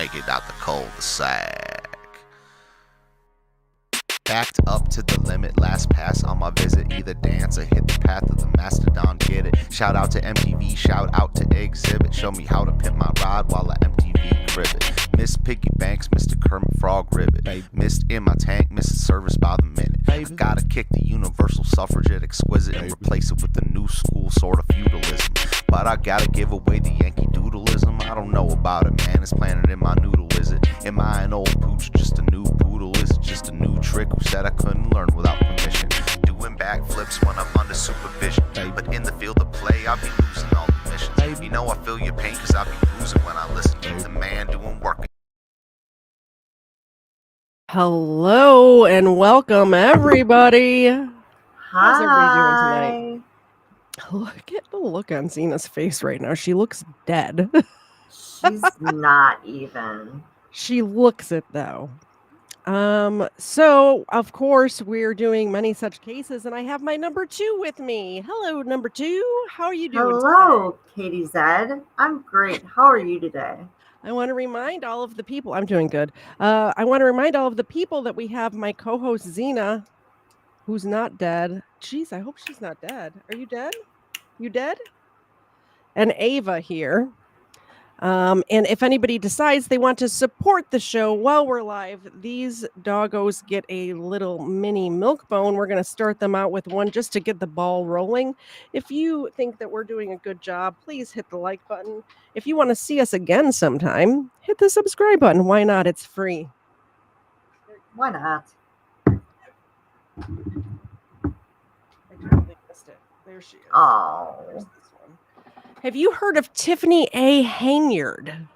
make it out the cul-de-sac. Backed up to the limit, last pass on my visit. Either dance or hit the path of the mastodon, get it. Shout out to MTV, shout out to Exhibit. Show me how to pimp my ride while I MTV crib it. Miss Piggy Banks, Mr. Kermit Frog Ribbit. Missed in my tank, missed service by the minute. I gotta kick the universal suffragette exquisite and replace it with the new school sort of feudalism. But I gotta give away the Yankee Doodleism. I don't know about it, man. It's planted in my noodle, is it? Am I an old pooch, just a new poodle? Is it just a new trick? Who said I couldn't learn without permission? Doing backflips when I'm under supervision. But in the field of play, I'll be losing all the missions. You know I feel your pain cause I'll be losing when I listen to the man doing work. Hello and welcome everybody. Hi. How's everybody doing tonight? Look at the look on Zena's face right now. She looks dead. She's not even. She looks it though. So of course we're doing many such cases, and I have my number 2 with me. Hello, number 2. How are you doing? Hello, Katie Zed. I'm great. How are you today? I want to remind all of the people. I'm doing good. I want to remind all of the people that we have my co-host Zena, who's not dead. Jeez, I hope she's not dead. Are you dead? You dead? And Ava here. And if anybody decides they want to support the show while we're live, these doggos get a little mini milk bone. We're going to start them out with one just to get the ball rolling. If you think that we're doing a good job, please hit the like button. If you want to see us again sometime, hit the subscribe button. Why not? It's free. Why not? I totally missed it. There she is. Oh. There's this one. Have you heard of Tiffany A. Hanyard?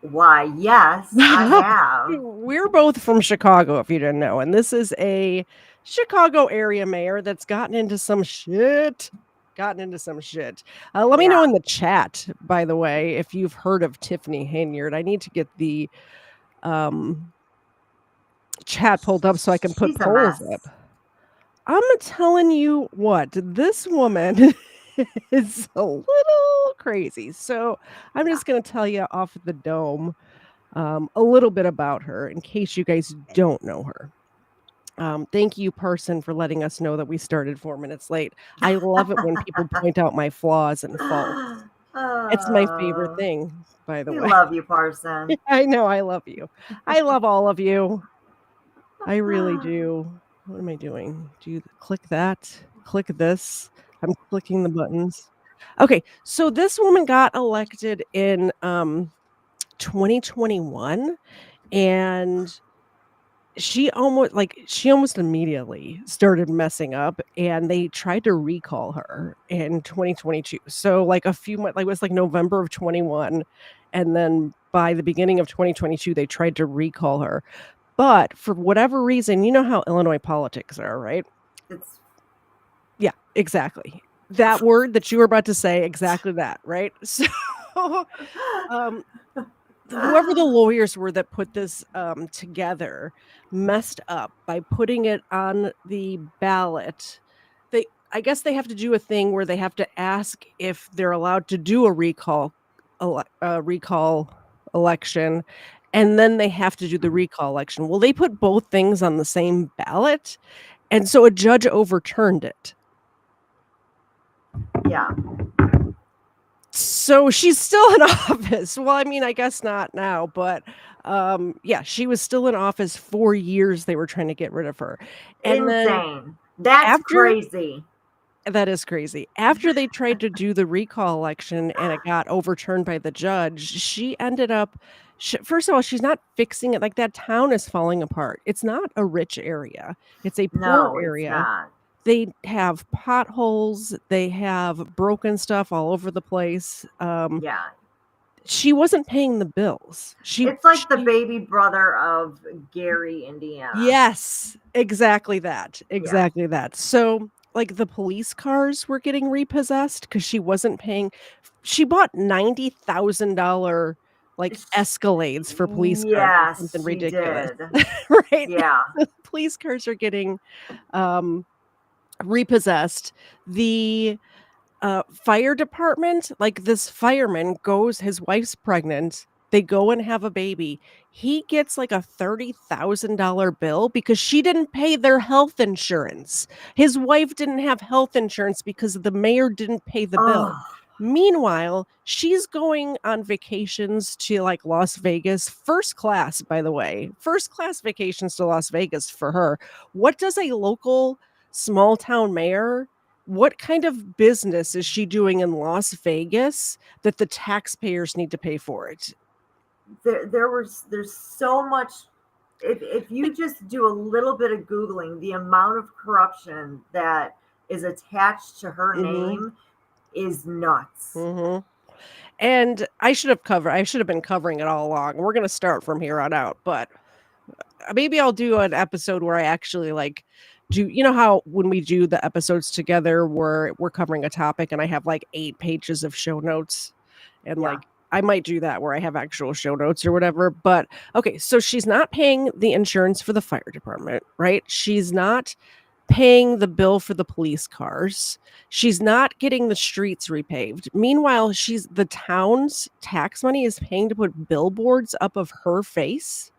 Why, yes, I have. We're both from Chicago, if you didn't know. And this is a Chicago area mayor that's gotten into some shit. Let me know in the chat, by the way, if you've heard of Tiffany Hanyard. I need to get the chat pulled up so I can put polls up. I'm telling you what, this woman is a little crazy. So I'm just going to tell you off the dome a little bit about her in case you guys don't know her. Thank you, person, for letting us know that we started 4 minutes late. I love it when people point out my flaws and faults. It's my favorite thing, by the way. I love you, Parson. I know, I love you. I love all of you. I really do. What am I doing? Do you click that? Click this? I'm clicking the buttons. Okay, so this woman got elected in 2021, and she almost immediately started messing up, and they tried to recall her in 2022. So like a few months, like it was like November of 21, and then by the beginning of 2022, they tried to recall her. But for whatever reason, you know how Illinois politics are, right? Yeah, exactly. That word that you were about to say, exactly that, right? So whoever the lawyers were that put this together messed up by putting it on the ballot. I guess they have to do a thing where they have to ask if they're allowed to do a recall election, and then they have to do the recall election. Well, they put both things on the same ballot, and so a judge overturned it. Yeah. So she's still in office. Well, I mean, I guess not now, but yeah, she was still in office 4 years. They were trying to get rid of her. And insane. That's crazy. That is crazy. After they tried to do the recall election and it got overturned by the judge, she ended up, first of all, she's not fixing it. Like, that town is falling apart. It's not a rich area. It's a poor area. It's not. They have potholes. They have broken stuff all over the place. Yeah. She wasn't paying the bills. It's like the baby brother of Gary, Indiana. Yes, exactly that. Exactly that. So, like, the police cars were getting repossessed because she wasn't paying. She bought $90,000 like Escalades for police cars. Yes, something ridiculous. Right? Yeah. Police cars are getting repossessed. The fire department, like, this fireman goes, his wife's pregnant, They go and have a baby. He gets like a $30,000 bill because she didn't pay their health insurance. His wife didn't have health insurance because the mayor didn't pay the bill. Oh, Meanwhile, she's going on vacations to like Las Vegas, first class, by the way, first class vacations to Las Vegas for her. What does a local small town mayor, what kind of business is she doing in Las Vegas that the taxpayers need to pay for it? there's so much. If you just do a little bit of Googling, the amount of corruption that is attached to her Mhm. name is nuts. Mhm. And I should have been covering it all along. We're gonna start from here on out, but maybe I'll do an episode where I actually like do, you know how when we do the episodes together where we're covering a topic and I have like 8 pages of show notes, and Yeah. like I might do that where I have actual show notes or whatever. But okay, so she's not paying the insurance for the fire department, right? She's not paying the bill for the police cars. She's not getting the streets repaved. Meanwhile, the town's tax money is paying to put billboards up of her face.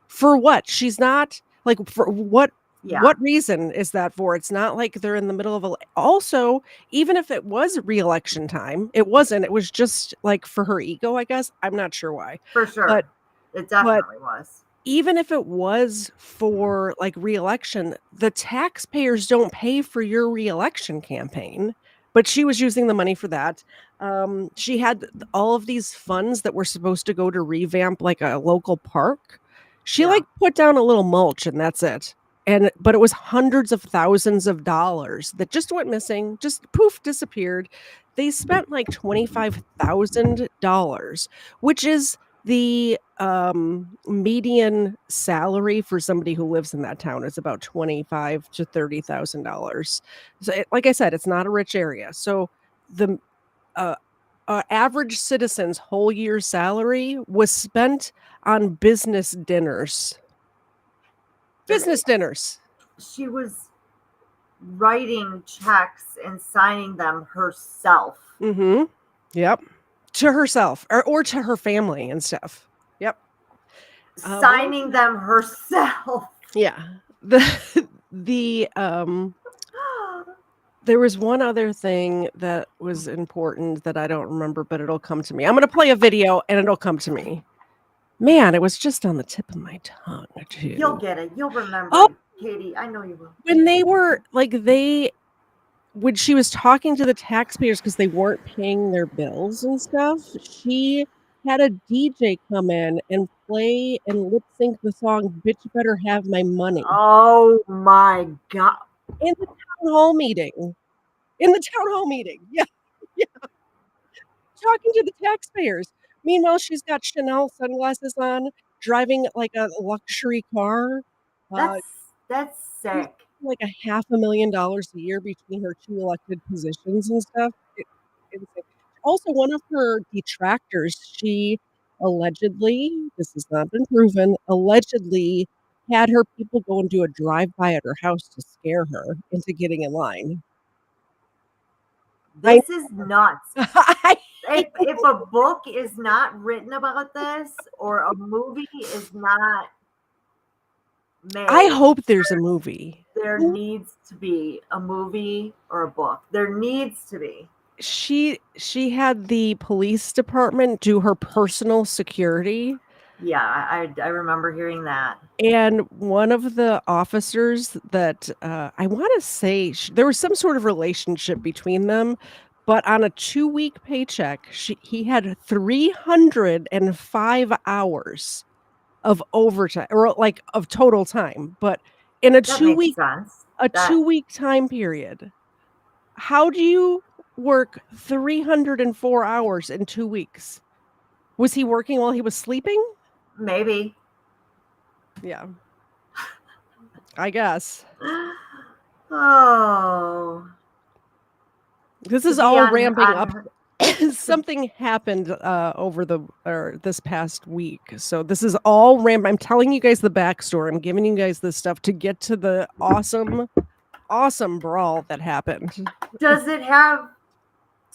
For what? She's not like, for what Yeah. reason is that for? It's not like they're in the middle of a also, even if it was re-election time, it wasn't. It was just like for her ego, I guess. I'm not sure why. For sure. But It but definitely was. even if it was for like re-election, the taxpayers don't pay for your re-election campaign. But she was using the money for that. She had all of these funds that were supposed to go to revamp like a local park. She Yeah. like put down a little mulch and that's it. But it was hundreds of thousands of dollars that just went missing, just poof, disappeared. They spent like $25,000, which is the median salary for somebody who lives in that town is about $25 to $30,000. So like I said, it's not a rich area. So the uh, average citizen's whole year's salary was spent on business dinners. Business dinners. She was writing checks and signing them herself. Mm-hmm. Yep. To herself or to her family and stuff. Yep. Signing them herself. Yeah. The there was one other thing that was important that I don't remember, but it'll come to me. I'm going to play a video and it'll come to me. Man, it was just on the tip of my tongue, too. You'll get it. You'll remember Oh, it, Katie. I know you will. when they were like when she was talking to the taxpayers because they weren't paying their bills and stuff, she had a DJ come in and play and lip sync the song "Bitch Better Have My Money" Oh my God. in the town hall meeting. In the town hall meeting, yeah, yeah, talking to the taxpayers. Meanwhile, she's got Chanel sunglasses on, driving like a luxury car. That's She's sick. like $500,000 a year between her 2 elected positions and stuff. Insane. Also, one of her detractors, she allegedly, this has not been proven, allegedly had her people go and do a drive-by at her house to scare her into getting in line. This is nuts. I If a book is not written about this or a movie is not made, hope there's a movie. there needs to be a movie or a book. There needs to be. She had the police department do her personal security. Yeah, I remember hearing that. And one of the officers that I want to say there was some sort of relationship between them, but on a 2-week paycheck, he had 305 hours of overtime or like of total time. But in a That makes sense. a 2-week time period, how do you work 304 hours in 2 weeks? Was he working while he was sleeping? Maybe. Yeah. I guess. Oh. This is all ramping up. Something happened over this past week. So this is all I'm telling you guys the backstory. I'm giving you guys this stuff to get to the awesome brawl that happened. Does it have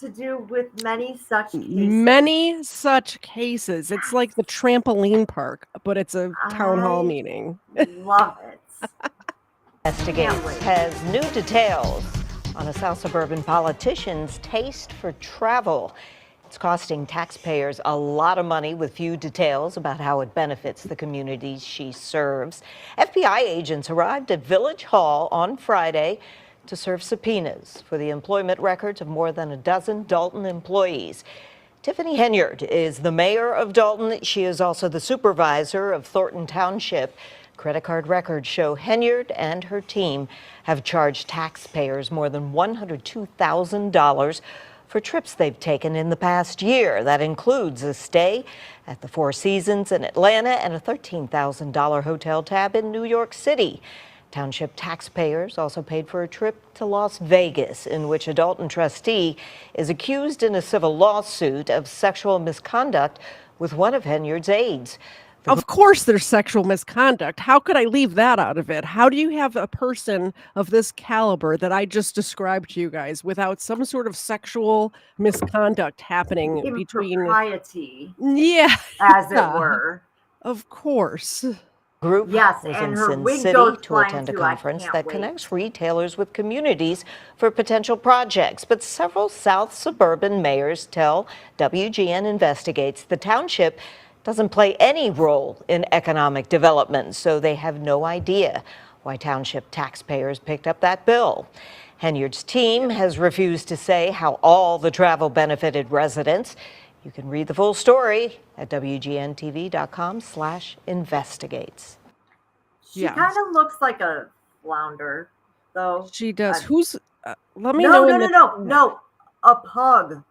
to do with many such cases. Many such cases. It's like the trampoline park, but it's a town hall I meeting. love it. Investigates has new details on a South suburban politician's taste for travel. It's costing taxpayers a lot of money with few details about how it benefits the communities she serves. FBI agents arrived at Village Hall on Friday to serve subpoenas for the employment records of more than a dozen Dalton employees. Tiffany Henyard is the mayor of Dalton. She is also the supervisor of Thornton Township. Credit card records show Henyard and her team have charged taxpayers more than $102,000 for trips they've taken in the past year. That includes a stay at the Four Seasons in Atlanta and a $13,000 hotel tab in New York City. Township taxpayers also paid for a trip to Las Vegas, in which a Dalton trustee is accused in a civil lawsuit of sexual misconduct with one of Henyard's aides. Of course there's sexual misconduct. How could I leave that out of it? How do you have a person of this caliber that I just described to you guys without some sort of sexual misconduct happening between... Impropriety, Yeah. as it were. Of course. Group Yes, was and in her Sin wig City goes to flying attend a too. I conference can't that wait. connects retailers with communities for potential projects. But several South suburban mayors tell WGN Investigates the township doesn't play any role in economic development, so they have no idea why township taxpayers picked up that bill. Henyard's team has refused to say how all the travel benefited residents. You can read the full story at WGNTV.com/investigates. She kind of looks like a flounder, though. She does. Who's... let me No, know. no. A pug.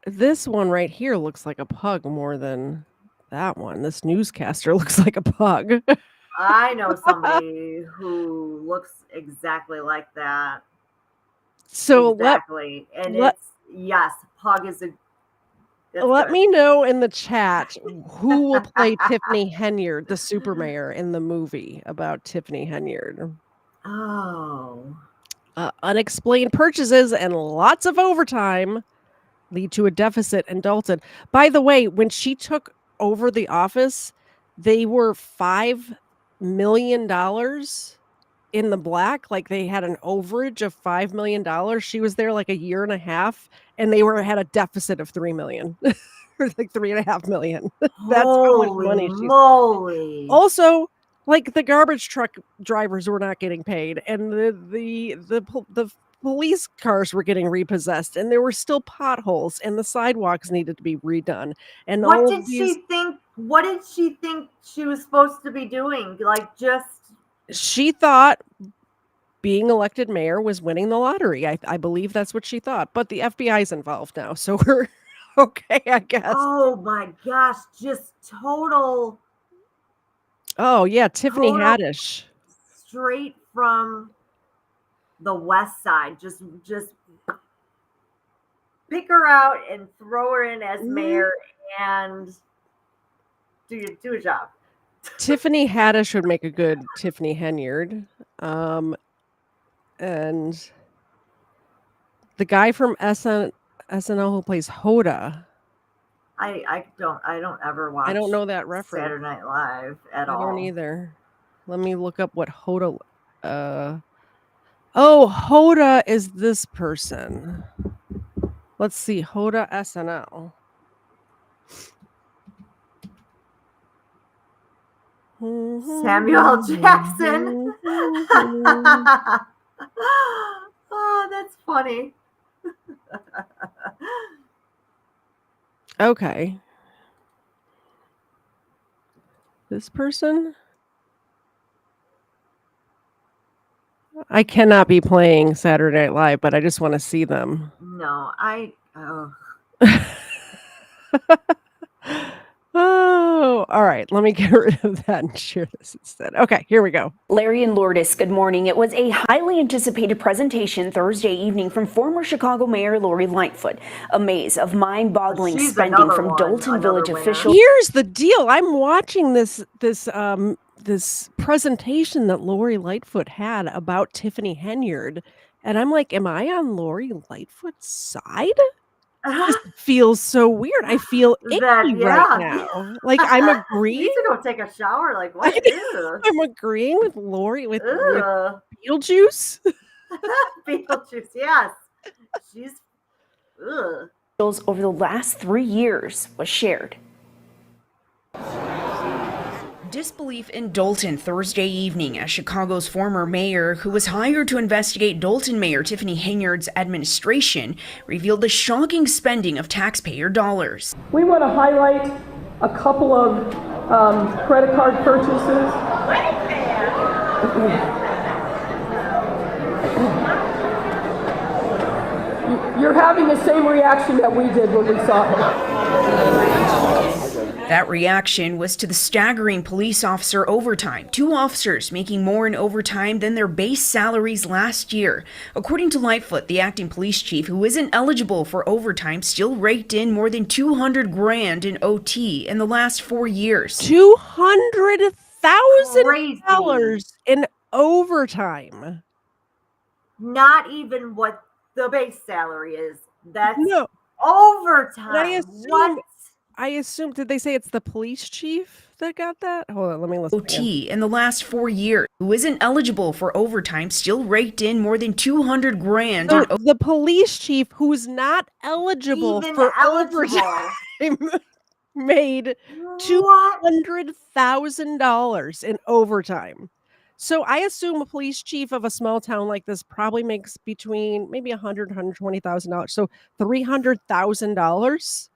This one right here looks like a pug more than that one. This newscaster looks like a pug. I know somebody who looks exactly like that. So exactly. Yes, pug is a... Let me know in the chat who will play Tiffany Henyard, the super mayor, in the movie about Tiffany Henyard. Oh. Unexplained purchases and lots of overtime lead to a deficit in Dalton. By the way, when she took over the office, they were $5 million in the black. Like they had an overage of $5 million. She was there like a year and a half, and they had a deficit of $3 million. Or like $3.5 million. That's how much money she's... moly. Also, like the garbage truck drivers were not getting paid, and the police cars were getting repossessed, and there were still potholes, and the sidewalks needed to be redone. And what did she think she was supposed to be doing? Like, just... She thought being elected mayor was winning the lottery. I believe that's what she thought. But the FBI's involved now, so we're okay, I guess. Oh my gosh, just total... Oh yeah, Tiffany Haddish. Straight from the west side. Just pick her out and throw her in as mayor and do a job. Tiffany Haddish would make a good Tiffany Henyard. And the guy from SNL who plays Hoda. I don't ever watch... I don't know that reference. Saturday Night Live at all. I don't either. Let me look up what Hoda... Oh, Hoda is this person. Let's see. Hoda SNL. Samuel Jackson. Oh, that's funny. Okay. This person? I cannot be playing Saturday Night Live, but I just want to see them. No, Oh, all right. Let me get rid of that and share this instead. Okay, here we go. Larry and Lourdes, good morning. It was a highly anticipated presentation Thursday evening from former Chicago Mayor Lori Lightfoot. A maze of mind-boggling spending from Dalton Village officials. Here's the deal. I'm watching this presentation that Lori Lightfoot had about Tiffany Henyard, And I'm like, am I on Lori Lightfoot's side? This feels so weird. I feel icky right now. Like I'm You agreeing. need to go take a shower. Like, what is this? I'm agreeing with Lori with Ugh. Beetlejuice. Beetlejuice, yes. She's ugh. Over the last 3 years was shared. Disbelief in Dolton Thursday evening as Chicago's former mayor, who was hired to investigate Dolton Mayor Tiffany Hayard's administration, revealed the shocking spending of taxpayer dollars. We want to highlight a couple of credit card purchases. You're having the same reaction that we did when we saw it. That reaction was to the staggering police officer overtime. 2 officers making more in overtime than their base salaries last year. According to Lightfoot, the acting police chief, who isn't eligible for overtime, still raked in more than $200,000 in OT in the last 4 years. $200,000 in overtime. Not even what the base salary is. That's No. overtime. What? I assume, did they say it's the police chief that got that? Hold on, let me listen. OT in the last 4 years, who isn't eligible for overtime, still raked in more than $200,000. So the police chief who's not eligible for overtime made $200,000 in overtime. So I assume a police chief of a small town like this probably makes between maybe $120,000. So $300,000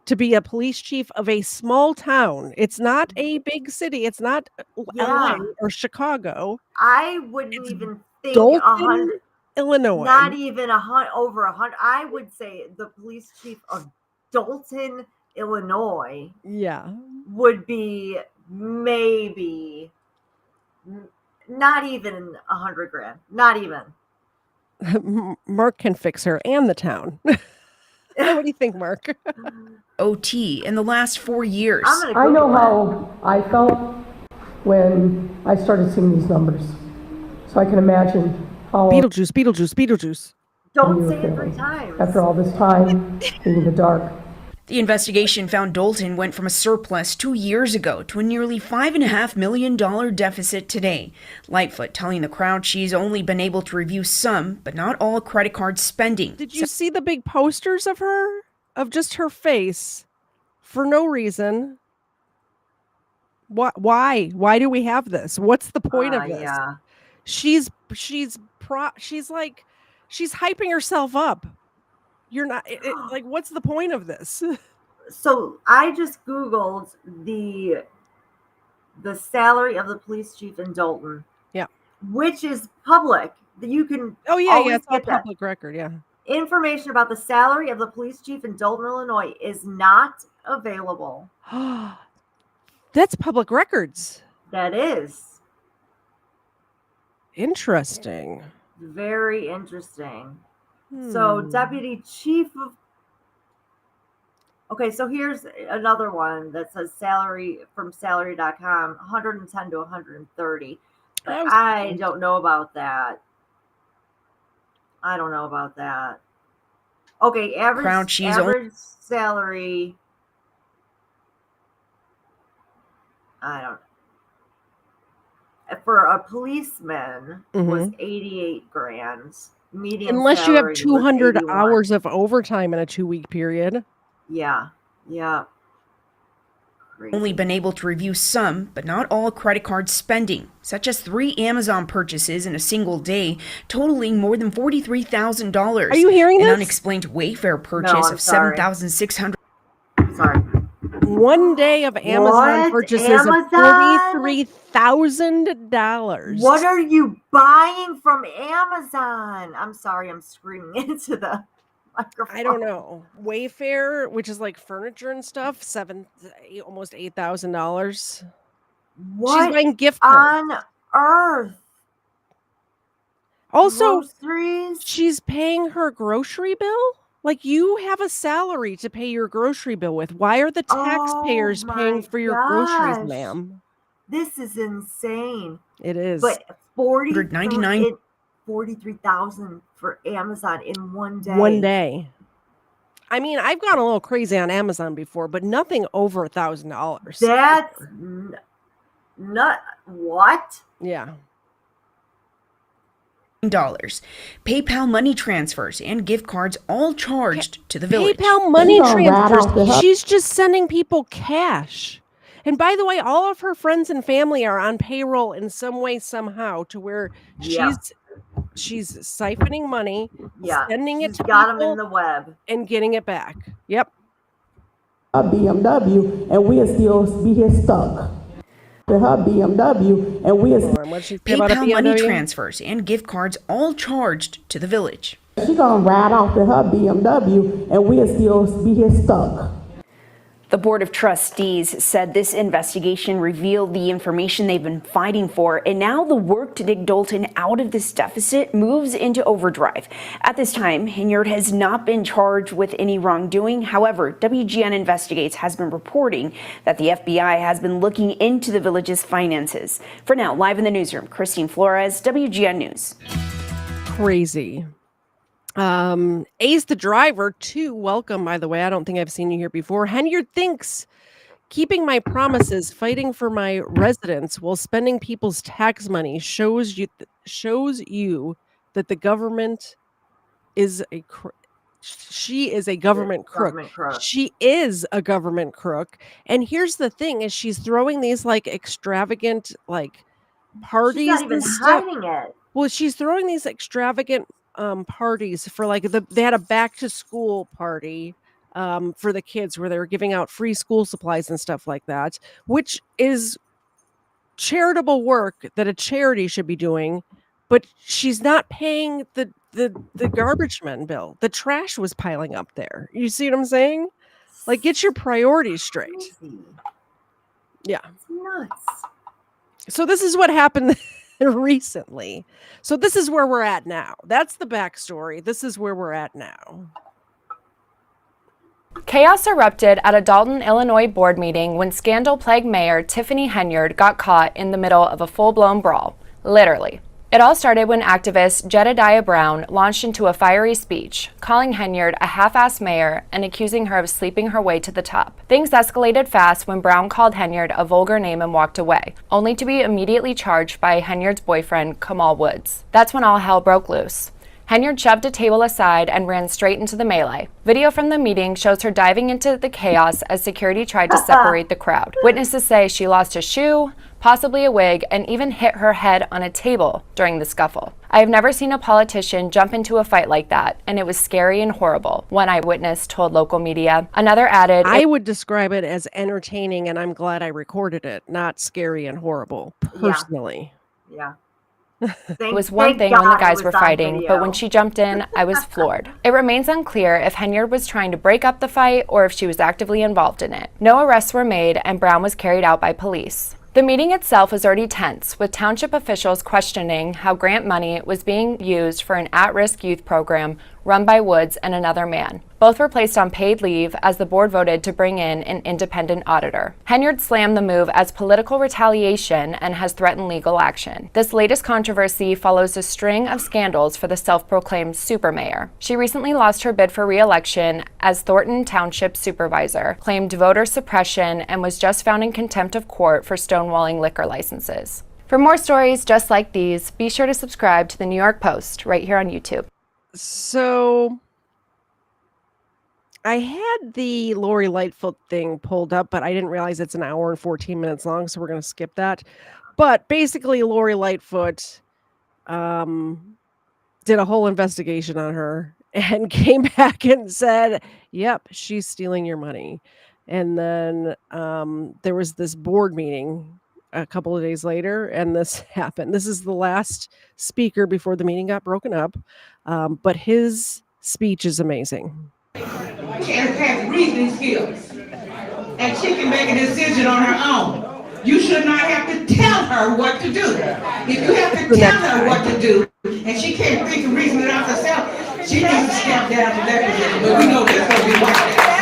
to be a police chief of a small town. It's not a big city. It's not LA or Chicago. I wouldn't even think Dolton, 100, Illinois. Not even over 100. I would say the police chief of Dolton, Illinois, would be maybe not even $100,000. Not even. Mark can fix her and the town. What do you think, Mark? OT in the last 4 years. I know how I felt when I started seeing these numbers. So I can imagine how... Beetlejuice. Don't say it 3 times. After all this time being in the dark. The investigation found Dolton went from a surplus 2 years ago to a nearly $5.5 million deficit today. Lightfoot telling the crowd she's only been able to review some, but not all credit card spending. Did you see the big posters of her? Of just her face for no reason? Why? Why do we have this? What's the point of this? Yeah. She's like, she's hyping herself up. You're not like, what's the point of this? So I just Googled the salary of the police chief in Dolton. Yeah. Which is public. You can it's all public record, yeah. Information about the salary of the police chief in Dolton, Illinois is not available. That's public records. That is. Interesting. Very interesting. So deputy chief of... Okay, so here's another one that says salary from salary.com, 110 to 130. But I don't know about that. Okay, average salary. I don't know. For a policeman was $88,000. Median unless you have salary 200 was $81,000. hours of overtime in a 2-week period. Yeah. Crazy. Only been able to review some, but not all credit card spending, such as 3 Amazon purchases in a single day, totaling more than $43,000. Are you hearing this? An unexplained Wayfair purchase of $7,600. Sorry. One day of Amazon purchases of $43,000. What are you buying from Amazon? I'm sorry, I'm screaming into the microphone. I don't know. Wayfair, which is like furniture and stuff, almost $8,000. What she's buying gift cards on earth? Also, groceries? She's paying her grocery bill? Like, you have a salary to pay your grocery bill with. Why are the taxpayers paying for your groceries, ma'am? This is insane. It is. But $43,000 $43,000 for Amazon in one day. One day. I mean, I've gone a little crazy on Amazon before, but nothing over $1,000. That's not what? Yeah. PayPal money transfers and gift cards all charged to the village. PayPal money transfers. She's just sending people cash. And by the way, all of her friends and family are on payroll in some way, somehow, to where she's siphoning money, sending it to people, in the web, and getting it back. Yep. A BMW, and we'll still be here stuck. Her BMW, and we'll PayPal money transfers and gift cards all charged to the village. She gonna ride off in her BMW, and we'll still be here stuck. The Board of Trustees said this investigation revealed the information they've been fighting for, and now the work to dig Dalton out of this deficit moves into overdrive. At this time, Henyard has not been charged with any wrongdoing. However, WGN Investigates has been reporting that the FBI has been looking into the village's finances. For now, live in the newsroom, Christine Flores, WGN News. Crazy. Ace the driver, too. Welcome, by the way. I don't think I've seen you here before. Henyard thinks keeping my promises, fighting for my residents while spending people's tax money shows you that the government is she is a government crook. She is a government crook. And here's the thing: is she's throwing these like extravagant like parties. She's not even and stuff. hiding it. Well, she's throwing these extravagant parties for like they had a back to school party for the kids where they were giving out free school supplies and stuff like that, which is charitable work that a charity should be doing, but she's not paying the garbage men bill. The trash was piling up there. You see what I'm saying? Like, get your priorities straight. Yeah. It's nuts. So this is what happened recently. So this is where we're at now. That's the backstory. This is where we're at now. Chaos erupted at a Dalton, Illinois board meeting when scandal-plagued Mayor Tiffany Henyard got caught in the middle of a full-blown brawl. Literally. It all started when activist Jedediah Brown launched into a fiery speech, calling Henyard a half-assed mayor and accusing her of sleeping her way to the top. Things escalated fast when Brown called Henyard a vulgar name and walked away, only to be immediately charged by Henyard's boyfriend, Kamal Woods. That's when all hell broke loose. Henyard shoved a table aside and ran straight into the melee. Video from the meeting shows her diving into the chaos as security tried to separate the crowd. Witnesses say she lost a shoe, possibly a wig, and even hit her head on a table during the scuffle. I have never seen a politician jump into a fight like that, and it was scary and horrible, one eyewitness told local media. Another added, I would describe it as entertaining, and I'm glad I recorded it, not scary and horrible, personally. Yeah. It was one thing when the guys were fighting, but when she jumped in, I was floored. It remains unclear if Henyard was trying to break up the fight or if she was actively involved in it. No arrests were made, and Brown was carried out by police. The meeting itself was already tense, with township officials questioning how grant money was being used for an at-risk youth program run by Woods and another man. Both were placed on paid leave as the board voted to bring in an independent auditor. Henyard slammed the move as political retaliation and has threatened legal action. This latest controversy follows a string of scandals for the self-proclaimed super mayor. She recently lost her bid for re-election as Thornton Township supervisor, claimed voter suppression, and was just found in contempt of court for stonewalling liquor licenses. For more stories just like these, be sure to subscribe to the New York Post right here on YouTube. So I had the Lori Lightfoot thing pulled up, but I didn't realize it's an hour and 14 minutes long, so we're going to skip that. But basically, Lori Lightfoot did a whole investigation on her and came back and said, yep, she's stealing your money. And then there was this board meeting a couple of days later, and this happened. This is the last speaker before the meeting got broken up, but his speech is amazing. She has reasoning skills, and she can make a decision on her own. You should not have to tell her what to do. If you have to tell her what to do, and she can't think and reason it out herself, she needs to step down to that position. But we know that's going to be like that.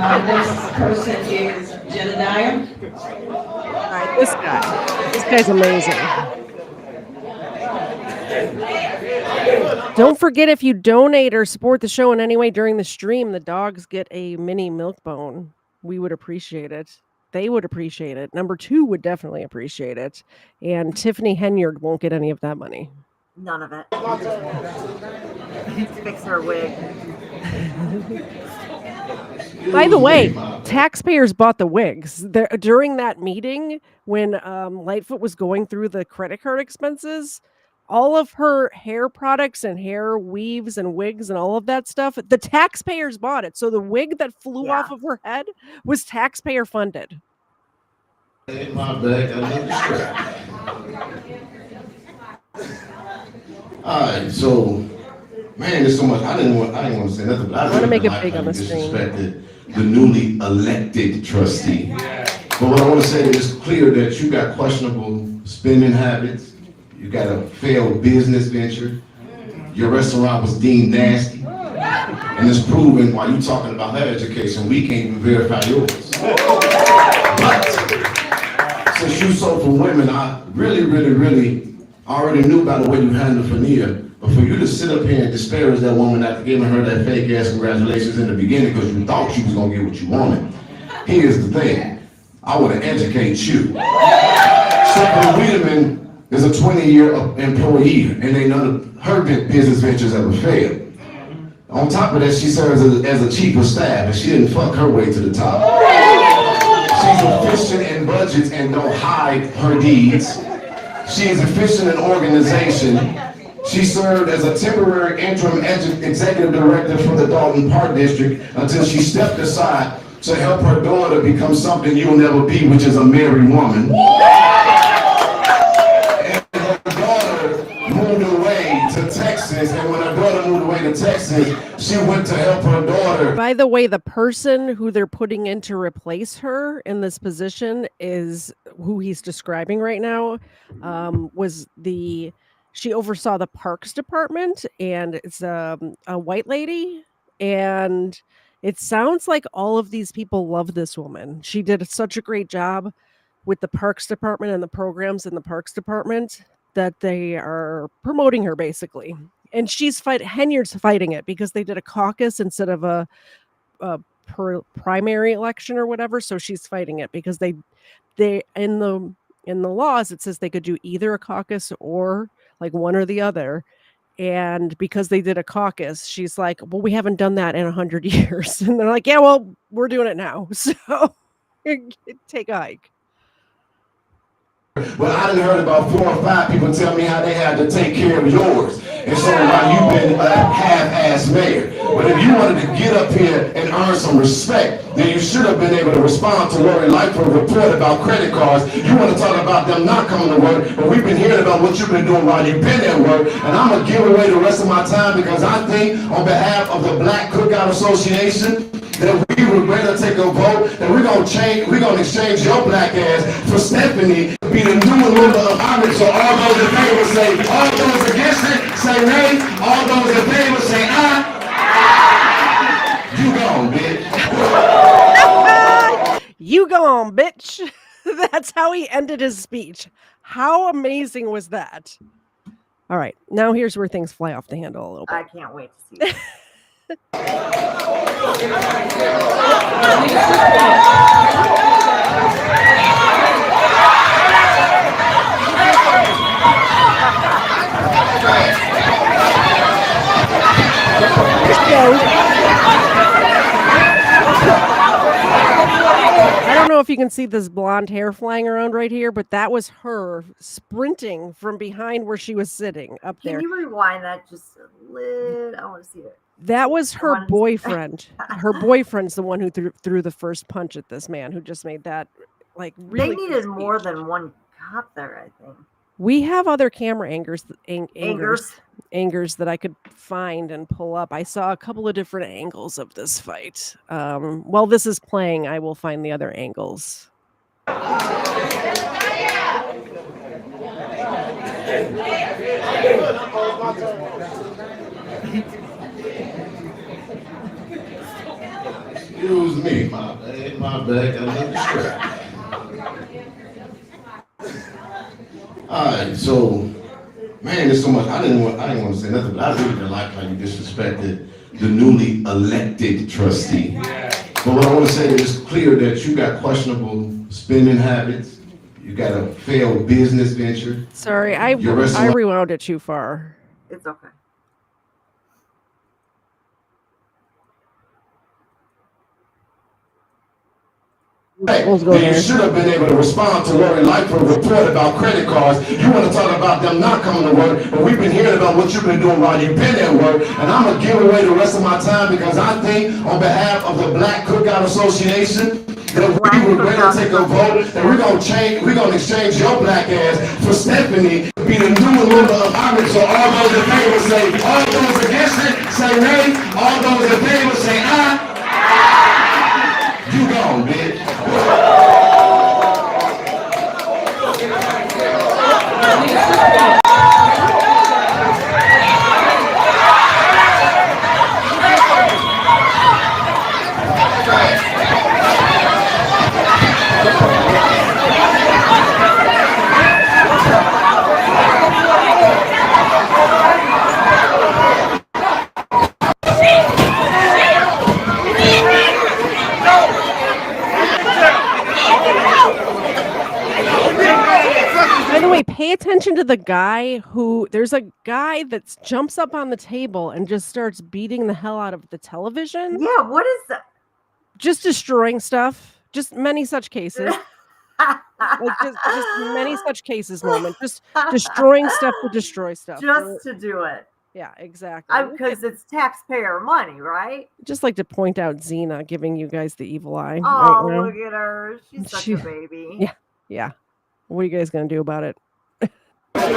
The next person is Jedediah. All right, this guy. This guy's amazing. Don't forget, if you donate or support the show in any way during the stream, the dogs get a mini milk bone. We would appreciate it. They would appreciate it. Number 2 would definitely appreciate it. And Tiffany Henyard won't get any of that money. None of it. Fix her wig. By the way, taxpayers bought the wigs. During that meeting, when Lightfoot was going through the credit card expenses, all of her hair products and hair weaves and wigs and all of that stuff, the taxpayers bought it. So the wig that flew off of her head was taxpayer funded. In my bag, I love the strap. All right, so man, there's so much. I didn't want to say nothing, but I want to make it big on the screen. Disrespected the newly elected trustee. But what I want to say is clear that you got questionable spending habits. You got a failed business venture. Your restaurant was deemed nasty. And it's proven while you talking about her education, we can't even verify yours. But since you sold for women, I really already knew by the way you handled Fania. But for you to sit up here and disparage that woman after giving her that fake ass congratulations in the beginning because you thought she was gonna get what you wanted. Here's the thing. I want to educate you. Stephanie Wiedemann is a 20-year employee, and ain't none of her business ventures ever failed. On top of that, she serves as a chief of staff, and she didn't fuck her way to the top. She's efficient in budgets and don't hide her deeds. She is efficient in organization. She served as a temporary interim executive director for the Dalton Park District until she stepped aside to help her daughter become something you'll never be, which is a married woman. And when her daughter moved away to Texas, she went to help her daughter. By the way, the person who they're putting in to replace her in this position is who he's describing right now. She oversaw the parks department, and it's a white lady. And it sounds like all of these people love this woman. She did such a great job with the parks department and the programs in the parks department that they are promoting her basically. And Henyard's fighting it because they did a caucus instead of a primary election or whatever. So she's fighting it because they in the laws, it says they could do either a caucus or like one or the other. And because they did a caucus, she's like, well, we haven't done that in 100 years. And they're like, yeah, well, we're doing it now. So take a hike. Well, I done heard about 4 or 5 people tell me how they had to take care of yours. And so while you've been a half-ass mayor. But if you wanted to get up here and earn some respect, then you should have been able to respond to Lori Lightfoot's report about credit cards. You want to talk about them not coming to work, but we've been hearing about what you've been doing while you've been at work. And I'm going to give away the rest of my time because I think on behalf of the Black Cookout Association, that we would rather take a vote that we're gonna exchange your black ass for Stephanie to be the new member of Congress. So all those in favor say, all those against it say nay, all those in favor say aye. You gone, bitch. You go on, bitch. That's how he ended his speech. How amazing was that? All right, now here's where things fly off the handle a little bit. I can't wait to see it. I don't know if you can see this blonde hair flying around right here, but that was her sprinting from behind where she was sitting up there. Can you rewind that just a little? I want to see it. That was her boyfriend. Her boyfriend's the one who threw the first punch at this man who just made that like really. They needed more than one cop there, I think. We have other camera angles that I could find and pull up. I saw a couple of different angles of this fight. While this is playing, I will find the other angles. Excuse me, my bad, got a little distracted. All right, so, man, there's so much. I didn't want to say nothing, but I really didn't like how you disrespected the newly elected trustee. But what I want to say is it's clear that you got questionable spending habits. You got a failed business venture. Sorry, I rewound it too far. It's okay. Hey, you should have been able to respond to Lori Lightfoot's report about credit cards. You want to talk about them not coming to work, but we've been hearing about what you've been doing while you've been at work, and I'm going to give away the rest of my time because I think on behalf of the Black Cookout Association that we were ready to take a vote, and we're going to exchange your black ass for Stephanie to be the new member of Congress. So all those in favor say, all those against it say nay, all those in favor say aye. You gone, bitch. By the way, pay attention to the guy there's a guy that jumps up on the table and just starts beating the hell out of the television. Yeah, what is that? Just destroying stuff. Just many such cases. Like just many such cases, moment. Just destroying stuff to destroy stuff. Just to do it. Yeah, exactly. Because it's taxpayer money, right? Just like to point out Xena giving you guys the evil eye. Oh, right now. look at her. She's such a baby. Yeah, yeah. What are you guys going to do about it? That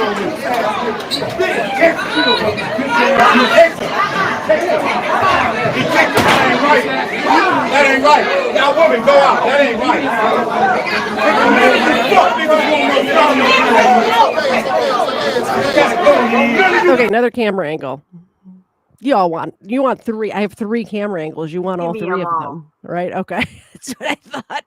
ain't right. Now, women, go out. That ain't right. Okay, another camera angle. You want three. I have 3 camera angles. You want all 3 of them, right? Okay. That's what I thought.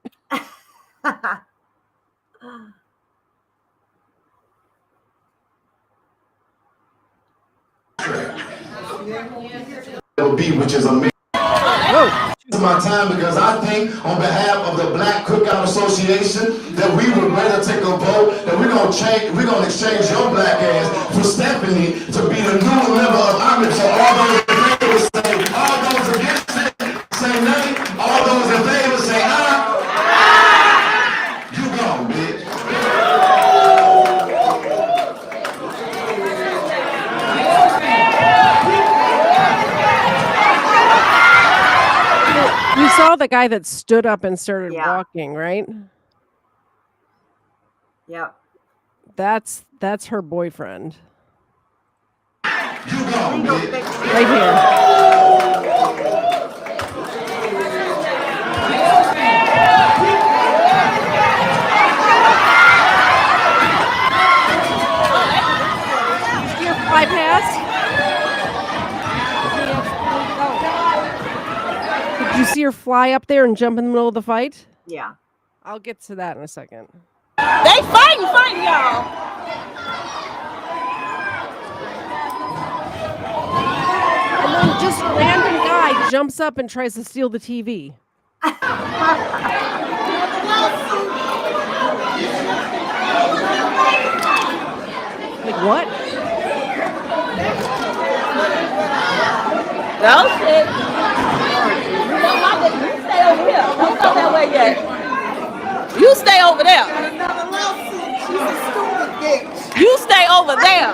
Which is amazing. This is my time because I think on behalf of the Black Cookout Association that we would rather take a vote that we're gonna exchange your black ass for Stephanie to be the new member of Congress. So all those in favor say, all those against it say nay, all those in favor say aye. You gone, bitch. You saw the guy that stood up and started walking, right? Yep. That's her boyfriend. You gone, bitch. Right here. Bypass. Did you see her fly up there and jump in the middle of the fight? Yeah. I'll get to that in a second. They fighting, y'all. And then just a random guy jumps up and tries to steal the TV. Like what? No shit. You stay over here. Don't go that way yet. You stay over there. She's a stupid bitch. You stay over there.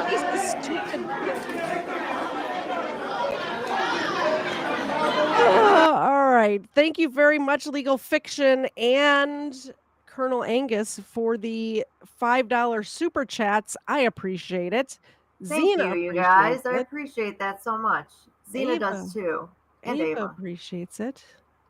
All right. Thank you very much, Legal Fiction and Colonel Angus, for the $5 super chats. I appreciate it. Thank Xena you guys. I it. appreciate that so much. Xena does too. And Ava Ava appreciates it.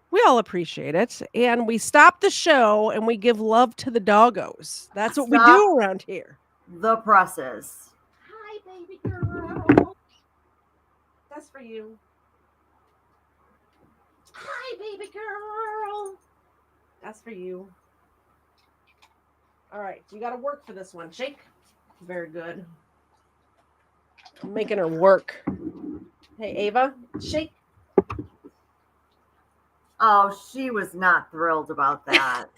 We all appreciate it. And we stop the show and we give love to the doggos. That's what we do around here. The process. Hi, baby girl. That's for you. Hi, baby girl. That's for you. All right, you got to work for this one. Shake. Very good. I'm making her work. Hey, Ava, shake. Oh, she was not thrilled about that.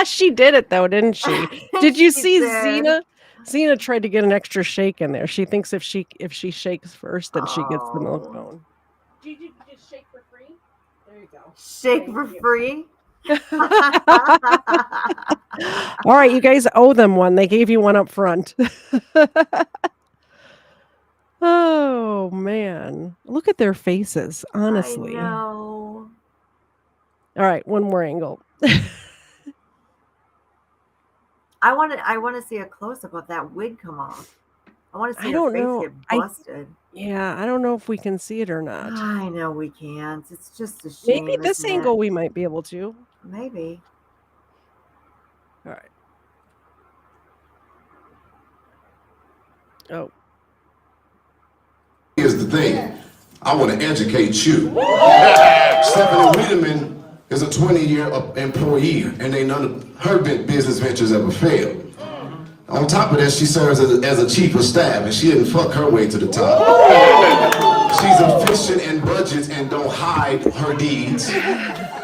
She did it though, didn't she? Did you see did. Xena? Xena tried to get an extra shake in there. She thinks if she shakes first, then she gets the milk bone. Did you just shake for free? There you go. Shake for free? All right, you guys owe them one. They gave you one up front. Oh man, look at their faces. Honestly. I know. All right, one more angle. I want to see a close up of that wig come off. I want to see her face get busted. I don't know if we can see it or not. I know we can't. It's just a shame. Maybe this angle we might be able to. Maybe. All right. Oh. Here's the thing. I want to educate you. Stephanie Wiedemann is a 20-year employee, and ain't none of her business ventures ever failed. On top of that, she serves as a chief of staff, and she didn't fuck her way to the top. She's efficient in budgets and don't hide her deeds.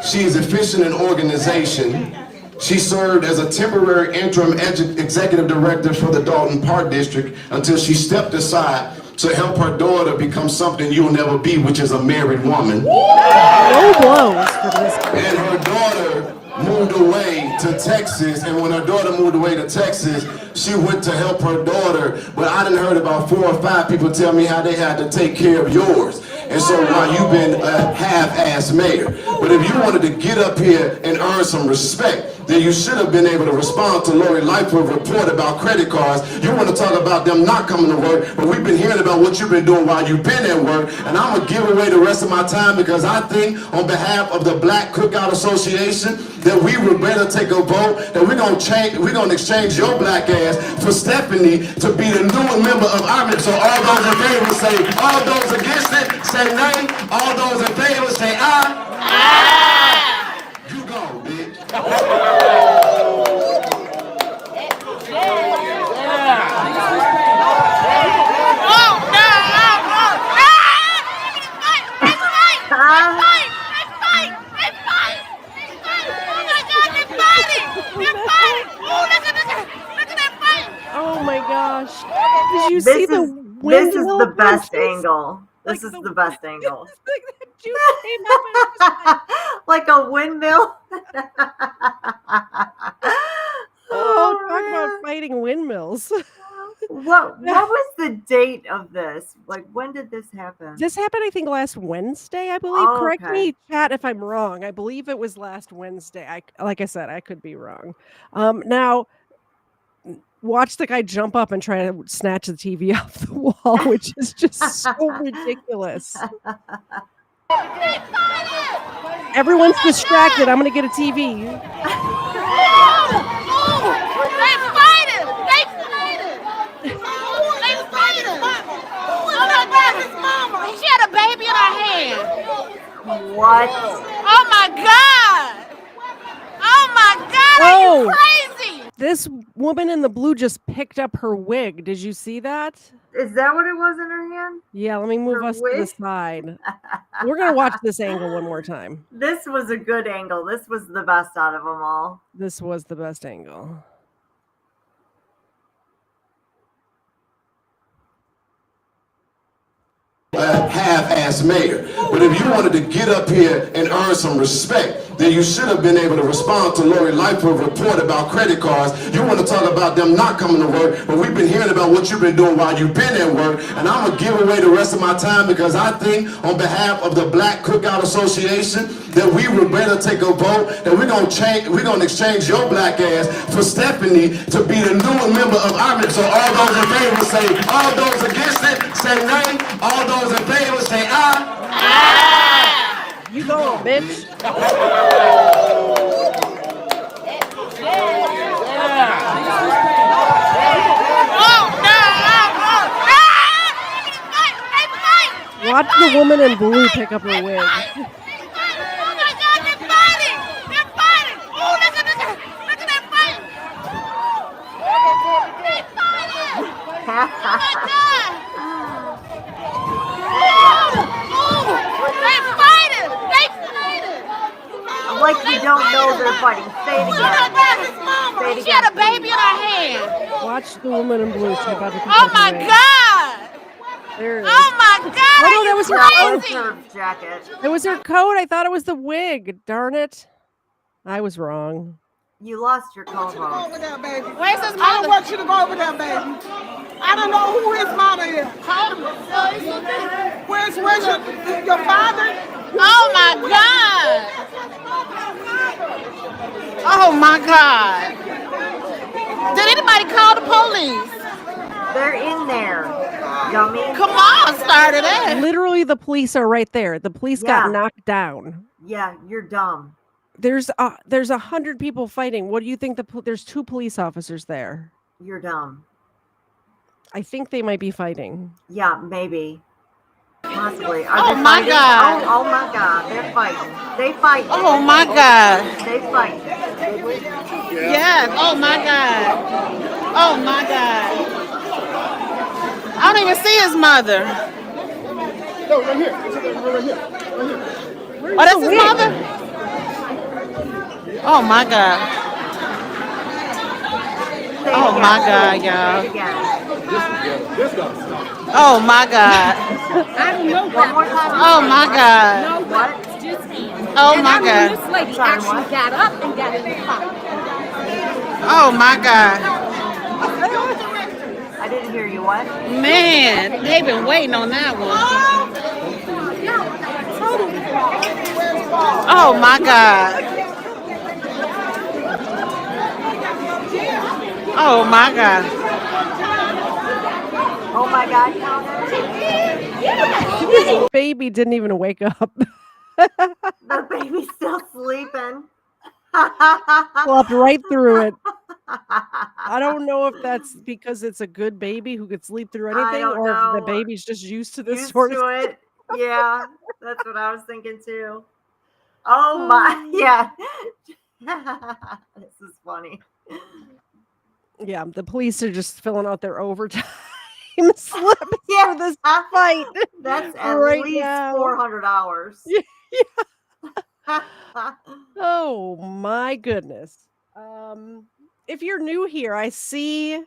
She is efficient in organization. She served as a temporary interim executive director for the Dalton Park District until she stepped aside to help her daughter become something you'll never be, which is a married woman. No blows for this. And her daughter moved away to Texas, and when her daughter moved away to Texas, she went to help her daughter, but I done heard about 4 or 5 people tell me how they had to take care of yours. And so while you've been a half-ass mayor, but if you wanted to get up here and earn some respect, then you should have been able to respond to Lori Lightfoot's report about credit cards. You want to talk about them not coming to work, but we've been hearing about what you've been doing while you've been at work, and I'm going to give away the rest of my time because I think on behalf of the Black Cookout Association that we would better take a vote that we're going to exchange your black ass for Stephanie to be the new member of our. So all those in favor say, all those against it say nay, all those in favor say aye. Aye. You go, bitch. Oh my gosh. Did you see the windmill? This is the best angle. This is the best angle. Like a windmill. Oh, talk about fighting windmills. What was the date of this? Like, when did this happen? This happened, I think, last Wednesday, I believe. Oh, Correct okay. me, chat, if I'm wrong. I believe it was last Wednesday. Like I said, I could be wrong. Now, watch the guy jump up and try to snatch the TV off the wall, which is just so ridiculous. Everyone's distracted. I'm going to get a TV. She had a baby in her hand. What? Oh my God! Oh my God! Are you crazy? This woman in the blue just picked up her wig. Did you see that? Is that what it was in her hand? Yeah, let me move us to the side. We're going to watch this angle one more time. This was a good angle. This was the best out of them all. This was the best angle. A half-ass mayor. But if you wanted to get up here and earn some respect, then you should have been able to respond to Lori Lightfoot's report about credit cards. You want to talk about them not coming to work, but we've been hearing about what you've been doing while you've been at work, and I'm going to give away the rest of my time because I think on behalf of the Black Cookout Association that we would better take a vote that we're going to exchange your black ass for Stephanie to be the new member of our. So all those in favor say, all those against it say nay, all those in favor say aye. Aye. You go, bitch. Watch the woman in blue pick up her wig. They're fighting! They fighting! Like you don't know they're fighting. Say it again. Say it She had a again. baby in her hand. Watch the woman in blue. She's about to. Oh my God! There it is. Oh my God! Oh no, that was her crazy. Her jacket. It was her coat. I thought it was the wig. Darn it! I was wrong. You lost your co-host. Where's his mother? I don't want you to go over there, baby. I don't know who his mama is. Where's your father? Oh my God! Oh my God! Did anybody call the police? They're in there, dummy. Come on, started it. Literally, the police are right there. The police got knocked down. Yeah, you're dumb. There's 100 people fighting. What do you think? There's 2 police officers there. You're dumb. I think they might be fighting. Yeah, maybe. Possibly. Oh my God. Oh my God. They're fighting. They fight. Oh my God. They fight. Yes. Oh my God. Oh my God. I don't even see his mother. No, right here. Right here. Oh, that's his mother? Oh my God. Oh my God, y'all. This gotta stop. Oh my God. I don't know One more time. Oh my God. No, What? just me. Oh And my I mean, God. this lady actually got up and got in the car. Oh my God. I didn't hear you. What? Man, they've been waiting on that one. Oh my God. Oh my God. Oh my God, This baby didn't even wake up. the baby's still sleeping. Flopped right through it. I don't know if that's because it's a good baby who could sleep through anything, or if the baby's just used to this sort of thing. Yeah, that's what I was thinking too. Oh my, yeah. This is funny. Yeah, the police are just filling out their overtime slips for this fight. That's at right least now. 400 hours. Yeah. Oh my goodness. If you're new here, I see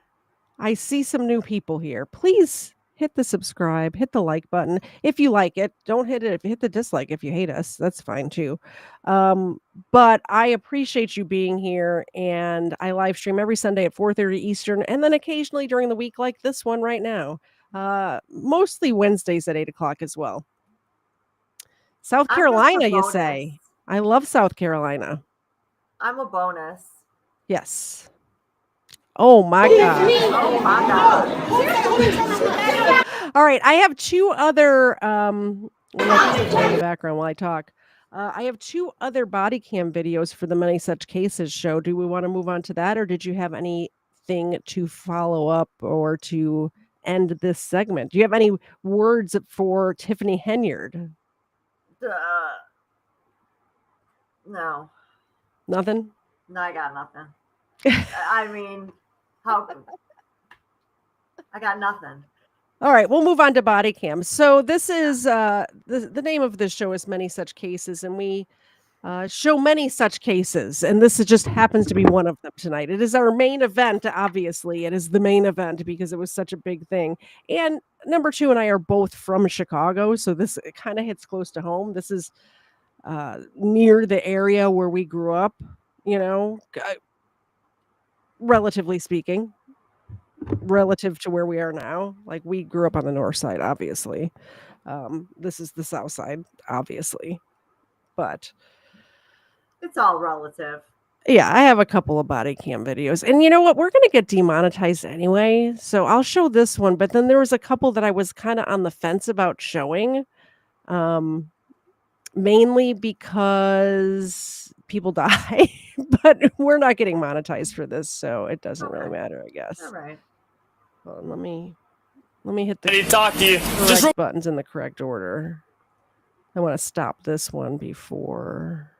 some new people here. Please hit the subscribe, hit the like button if you like it. Don't hit it. Hit the dislike if you hate us. That's fine too. But I appreciate you being here, and I live stream every Sunday at 4:30 Eastern, and then occasionally during the week like this one right now. Mostly Wednesdays at 8 o'clock as well. South Carolina, you say? I love South Carolina. I'm a bonus. Yes. Oh my God. Oh my God. All right. I have 2 other let's in the background while I talk. I have 2 other body cam videos for the Many Such Cases show. Do we want to move on to that, or did you have anything to follow up or to end this segment? Do you have any words for Tiffany Henyard? No. Nothing? No, I got nothing. I mean, I got nothing. All right, we'll move on to body cams. So this is the name of this show is Many Such Cases, and we show many such cases, and this just happens to be one of them tonight. It is our main event, obviously. It is the main event because it was such a big thing. And number 2 and I are both from Chicago, so this kind of hits close to home. This is near the area where we grew up, relatively speaking. Relative to where we are now, like we grew up on the north side, obviously. This is the south side, obviously, but it's all relative. Yeah, I have a couple of body cam videos, and you know what? We're gonna get demonetized anyway, so I'll show this one. But then there was a couple that I was kind of on the fence about showing, mainly because people die. But we're not getting monetized for this, so it doesn't really matter, I guess. All right. Well, let me hit the correct buttons in the correct order. I want to stop this one before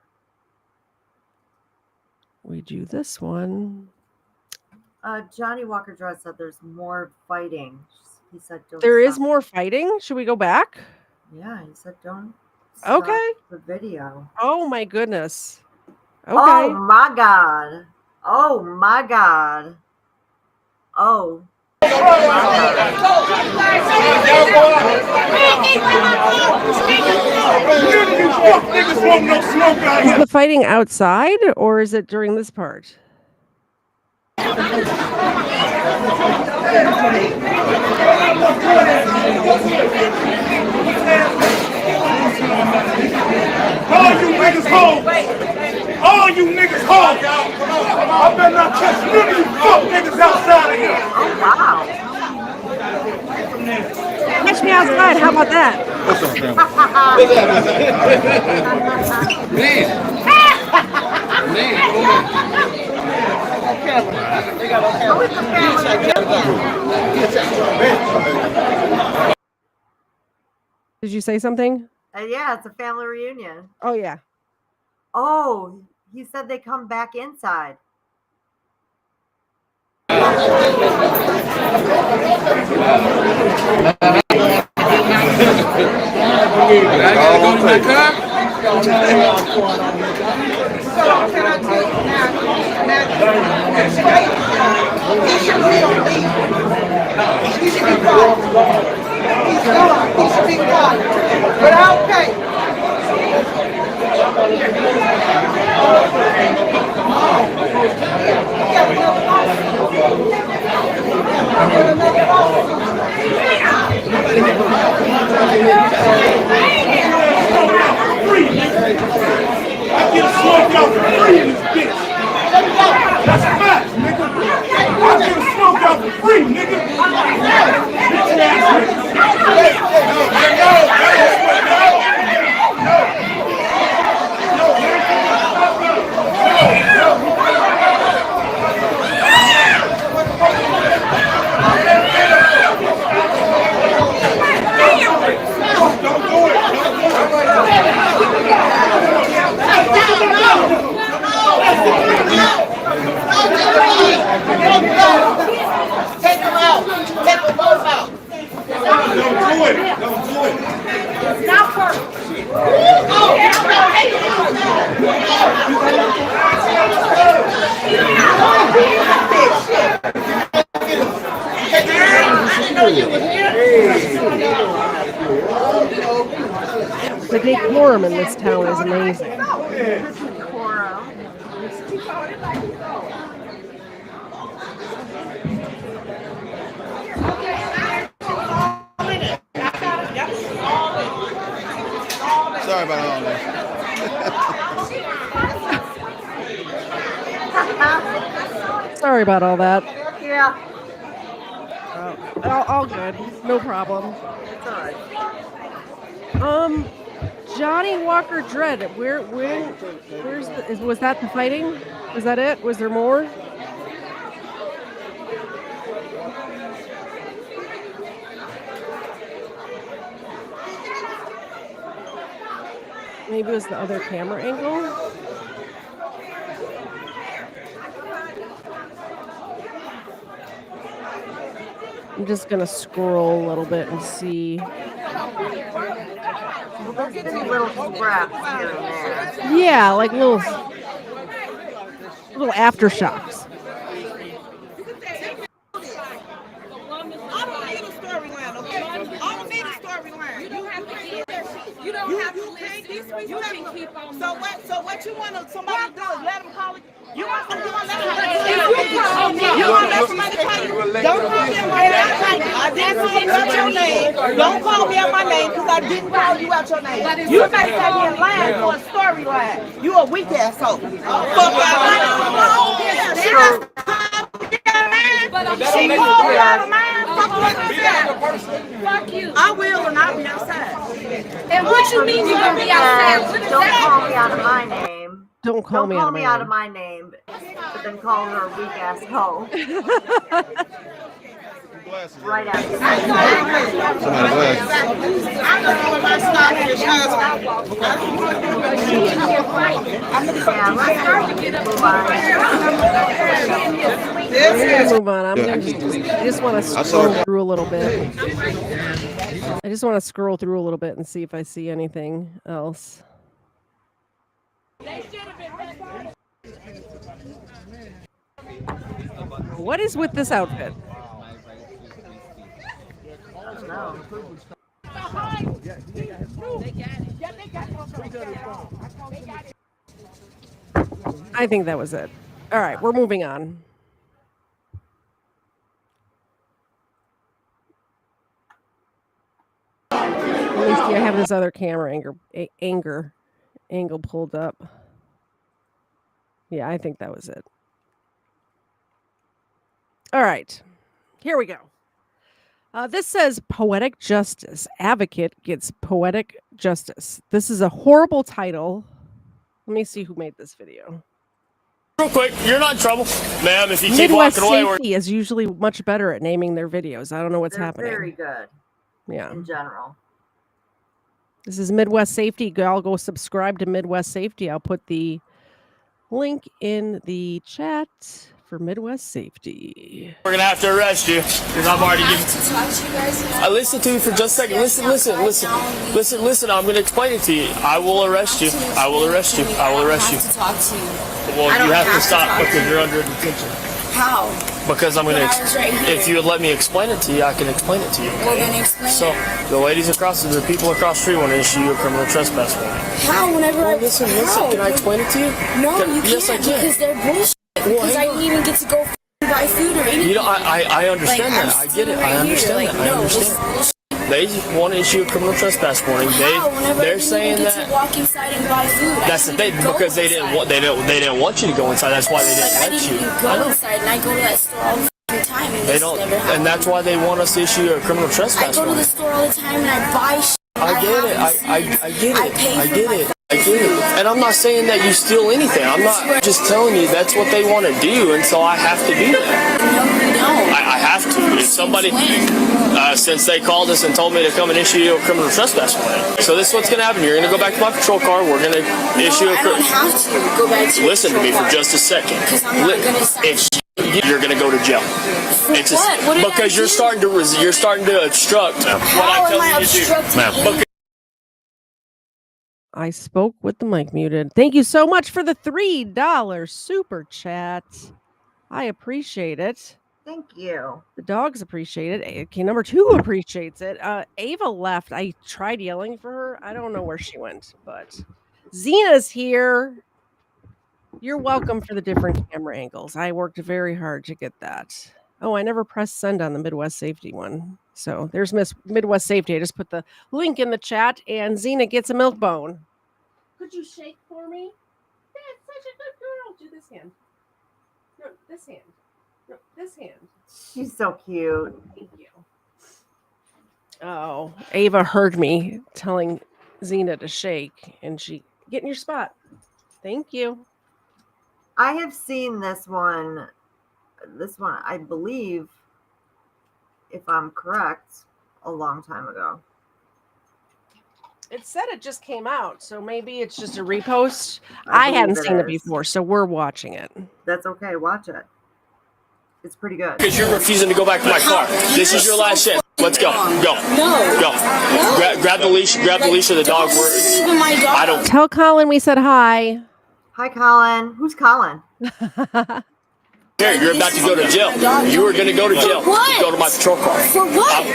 we do this one. Johnny Walker Dress said there's more fighting. He said don't There is stop. more fighting? Should we go back? Yeah, he said don't stop the video. Oh my goodness. Okay. Oh my God. Oh my God. Oh. Is the fighting outside or is it during this part? All you niggas home! All you niggas home! I better not catch none of you fuck niggas outside of here! Oh, wow. Catch me outside, how about that? What's up, man? Did you say something? Yeah, it's a family reunion. Oh, yeah. Oh, he said they come back inside. Without pay. I get smoked out for free in this bitch. That's a fact, nigga. I get smoked out for free, nigga. Bitch ass Take them out. Take them both out. Don't do it. Don't do it. It's not perfect. The decorum in this town is amazing. Sorry about all this. Sorry about all that. Yeah. All good. No problem. It's all right. Johnny Walker Dread. Was that the fighting? Was that it? Was there more? Maybe it was the other camera angle. I'm just gonna scroll a little bit and see. Well, there's been little scraps here and there. Yeah, like little aftershocks. So what you want somebody to do is let them call it. You want somebody to let somebody call you? Don't call me out my name. I didn't call you out your name. Don't call me out my name because I didn't call you out your name. You may say me in line for a storyline. You a weak asshole. Fuck out. She called me out of mine. Fuck you. I will and I'll be outside. And what you mean you're gonna be outside? Don't call me out of my name. Don't call me out of my name, but then call her a weak ass hoe. Right after that. Move on. I just want to scroll through a little bit. I just want to scroll through a little bit and see if I see anything else. What is with this outfit? I think that was it. All right, we're moving on. Let me see. I have this other camera angle pulled up. Yeah, I think that was it. All right, here we go. This says poetic justice advocate gets poetic justice. This is a horrible title. Let me see who made this video. Real quick, you're not in trouble, ma'am. If you keep Midwest walking away, Safety is usually much better at naming their videos. I don't know what's happening. Very good. Yeah. In general. This is Midwest Safety. I'll go subscribe to Midwest Safety. I'll put the link in the chat for Midwest Safety. we're gonna have to arrest you because I've already given. I listened to you for just a second. Listen. I'm gonna explain it to you. I will arrest you. I will arrest you. I will arrest you. Talk to you. Well, you have to stop because you're under detention. How? Because I'm gonna. Right if you would let me explain it to you, I can explain it to you. Well, then explain. So the ladies across, the people across the street want to issue you a criminal trespass warrant. How? Whenever I listen. Can I explain it to you? No, you can't. Yes, I can. Because they're bullshit. Because I didn't even get to go buy food or anything. You know, I understand that. I get it. I understand that. I understand. They want to issue a criminal trespass warning. They're saying that. To walk inside and buy food. That's the thing, because they didn't want you to go inside. That's why they didn't let you. I go inside and I go to that store all the time and they don't, and that's why they want us to issue a criminal trespass warning. I go to the store all the time and I buy shit. I get it. I get it. I get it. And I'm not saying that you steal anything. I'm not just telling you that's what they want to do, and so I have to do that. No. I have to. If somebody, since they called us and told me to come and issue you a criminal trespass warrant. So this is what's going to happen. You're going to go back to my patrol car. We're going to issue a criminal. I don't have to go back to Listen to me for just a second. Because I'm not going to sign. You're going to go to jail. It's what? Because you're starting to obstruct what I'm telling you to do. I spoke with the mic muted. Thank you so much for the $3 super chat. I appreciate it. Thank you. The dogs appreciate it. Okay, number 2 appreciates it. Ava left. I tried yelling for her. I don't know where she went, but Zena's here. You're welcome for the different camera angles. I worked very hard to get that. Oh, I never pressed send on the Midwest Safety one. So there's Midwest Safety. I just put the link in the chat, and Zena gets a milk bone. Could you shake for me? That's such a good girl. Do this hand. No, this hand. No, this hand. She's so cute. Thank you. Oh, Ava heard me telling Zena to shake, and she get in your spot. Thank you. I have seen this one. This one, I believe, if I'm correct, a long time ago. It said it just came out, so maybe it's just a repost. I hadn't seen it before, so we're watching it. That's okay. Watch it. It's pretty good. Because you're refusing to go back to my car. This is your last chance. Let's go. Go. No. Go. Grab the leash. Grab the leash of the dog. This isn't even my dog. I don't. Tell Colin we said hi. Hi, Colin. Who's Colin? Here, you're about to go to jail. You are going to go to jail. For what? Go to my patrol car. For what?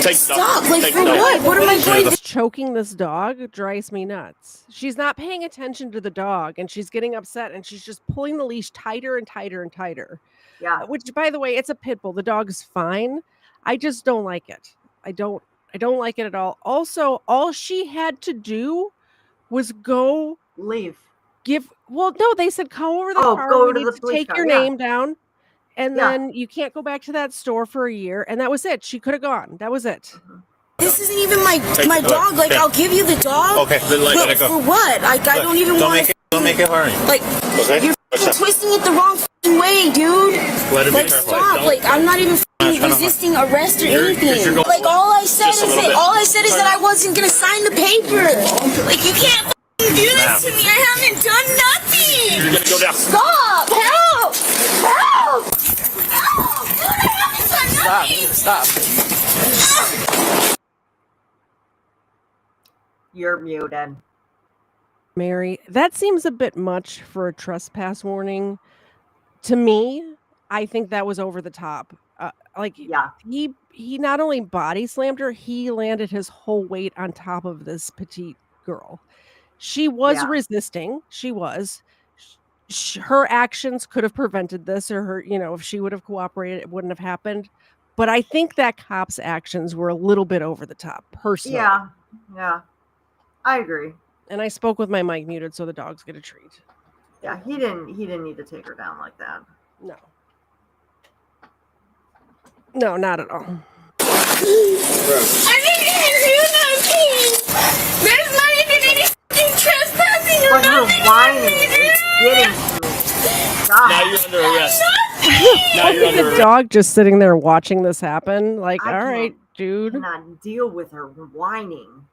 Take the dog. Stop. Like, for what? What am I going to choking this dog drives me nuts. She's not paying attention to the dog, and she's getting upset, and she's just pulling the leash tighter and tighter and tighter. Yeah. Which, by the way, it's a pit bull. The dog is fine. I just don't like it. I don't like it at all. Also, all she had to do was go leave. No, they said go over the car. Go we to need the to police take car. your name down, and then you can't go back to that store for a year. And that was it. She could have gone. That was it. This isn't even my dog. Like, I'll give you the dog. Okay, then let it go. For what? Like, I don't even want. Don't make it hard. Like, you're twisting it the wrong way, dude. Let it be like, stop. Like, I'm not even resisting arrest or anything. Like, all I said is that I wasn't gonna sign the paper. Like, you can't do this to me. I haven't done nothing. You're gonna go down. Stop! Help! Help! Help! Dude, I haven't done nothing. Stop. You're muted. Mary, that seems a bit much for a trespass warning. To me, I think that was over the top. Yeah. He not only body slammed her, he landed his whole weight on top of this petite girl. She was resisting. She was. Her actions could have prevented this, or her, if she would have cooperated, it wouldn't have happened. But I think that cop's actions were a little bit over the top, personally. Yeah. I agree. And I spoke with my mic muted, so the dogs get a treat. Yeah, he didn't need to take her down like that. No, not at all. I didn't even do nothing. There's not even any fucking trespassing or But her nothing. whining is getting to me. God. Now you're under arrest. Now you're under The arrest. dog just sitting there watching this happen. Like, I all right, dude. cannot deal with her whining.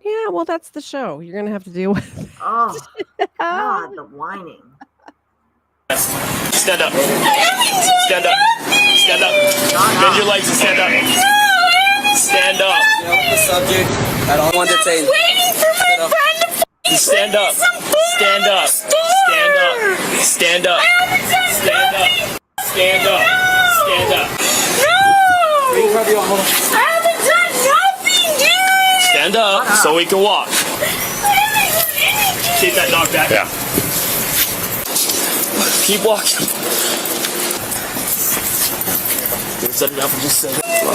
Yeah, well, that's the show. You're gonna have to deal with it. Oh, God, the whining. Stand up. Stand up. Stand up. Bend your legs and stand up. Stand up. The subject. I don't want to detain. Waiting for my friend to Stand up. Stand up. Stand up. Stand up. Stand up. Stand up. Stand up. No! I haven't done nothing, dude! Stand up so we can walk. Keep that dog back. Yeah. Keep walking. Set it up and just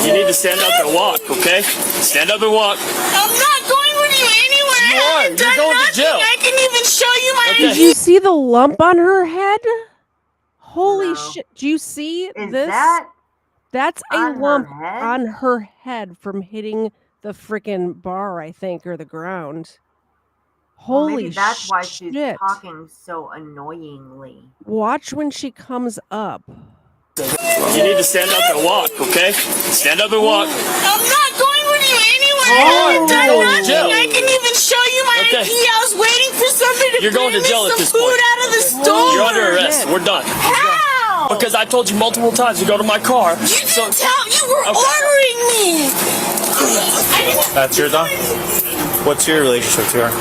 you need to stand up and walk, okay? Stand up and walk. I'm not going with you anywhere. You are. You're going to jail. I can even show you my Did you see the lump on her head? Holy shit. Do you see this? That's a lump on her head from hitting the freaking bar, I think, or the ground. Well, Holy maybe that's why she's shit. talking so annoyingly. Watch when she comes up. You need to stand up and walk, okay? Stand up and walk. I'm not going with you anywhere. Oh, I haven't done you're going to jail. nothing. I can even show you my ID. I was waiting for somebody to You're going bring to jail me at some this food point. out of the store. You're under arrest. We're done. How? Because I told you multiple times to go to my car. You didn't tell. You were ordering me. That's your dog? What's your relationship to her?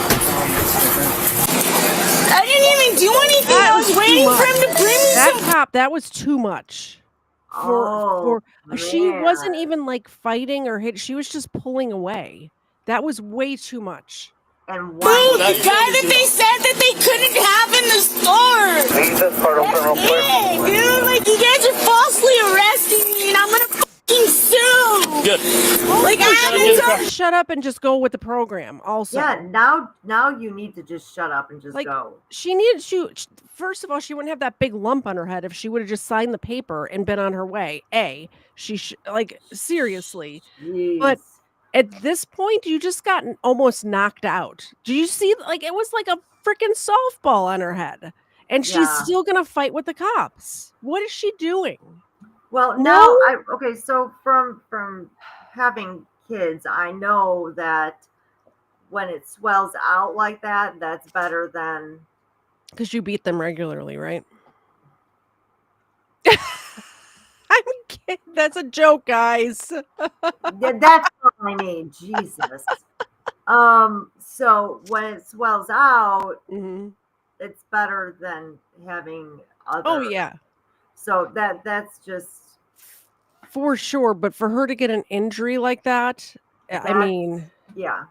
I didn't even do anything. I was waiting for him to bring me That some. cop, that was too much. She wasn't even like fighting or hit. She was just pulling away. That was way too much. And Boo, the guy that they said that they couldn't have in the store. Yeah, dude, like you guys are falsely arresting me, and I'm gonna fucking sue. Good. Like I You haven't need to shut up and just go with the program. Also, Yeah, now you need to just shut up and just go. She needed to. First of all, she wouldn't have that big lump on her head if she would have just signed the paper and been on her way. Seriously. Jeez. But at this point, you just got almost knocked out. Do you see? Like it was like a freaking softball on her head, and she's still gonna fight with the cops. What is she doing? Well, so from having kids, I know that when it swells out like that, that's better than. Because you beat them regularly, right? I'm kidding. That's a joke, guys. Yeah, that's what I need. Jesus. So when it swells out, it's better than having other. Oh yeah. So that's just for sure. But for her to get an injury like that, I mean, yeah.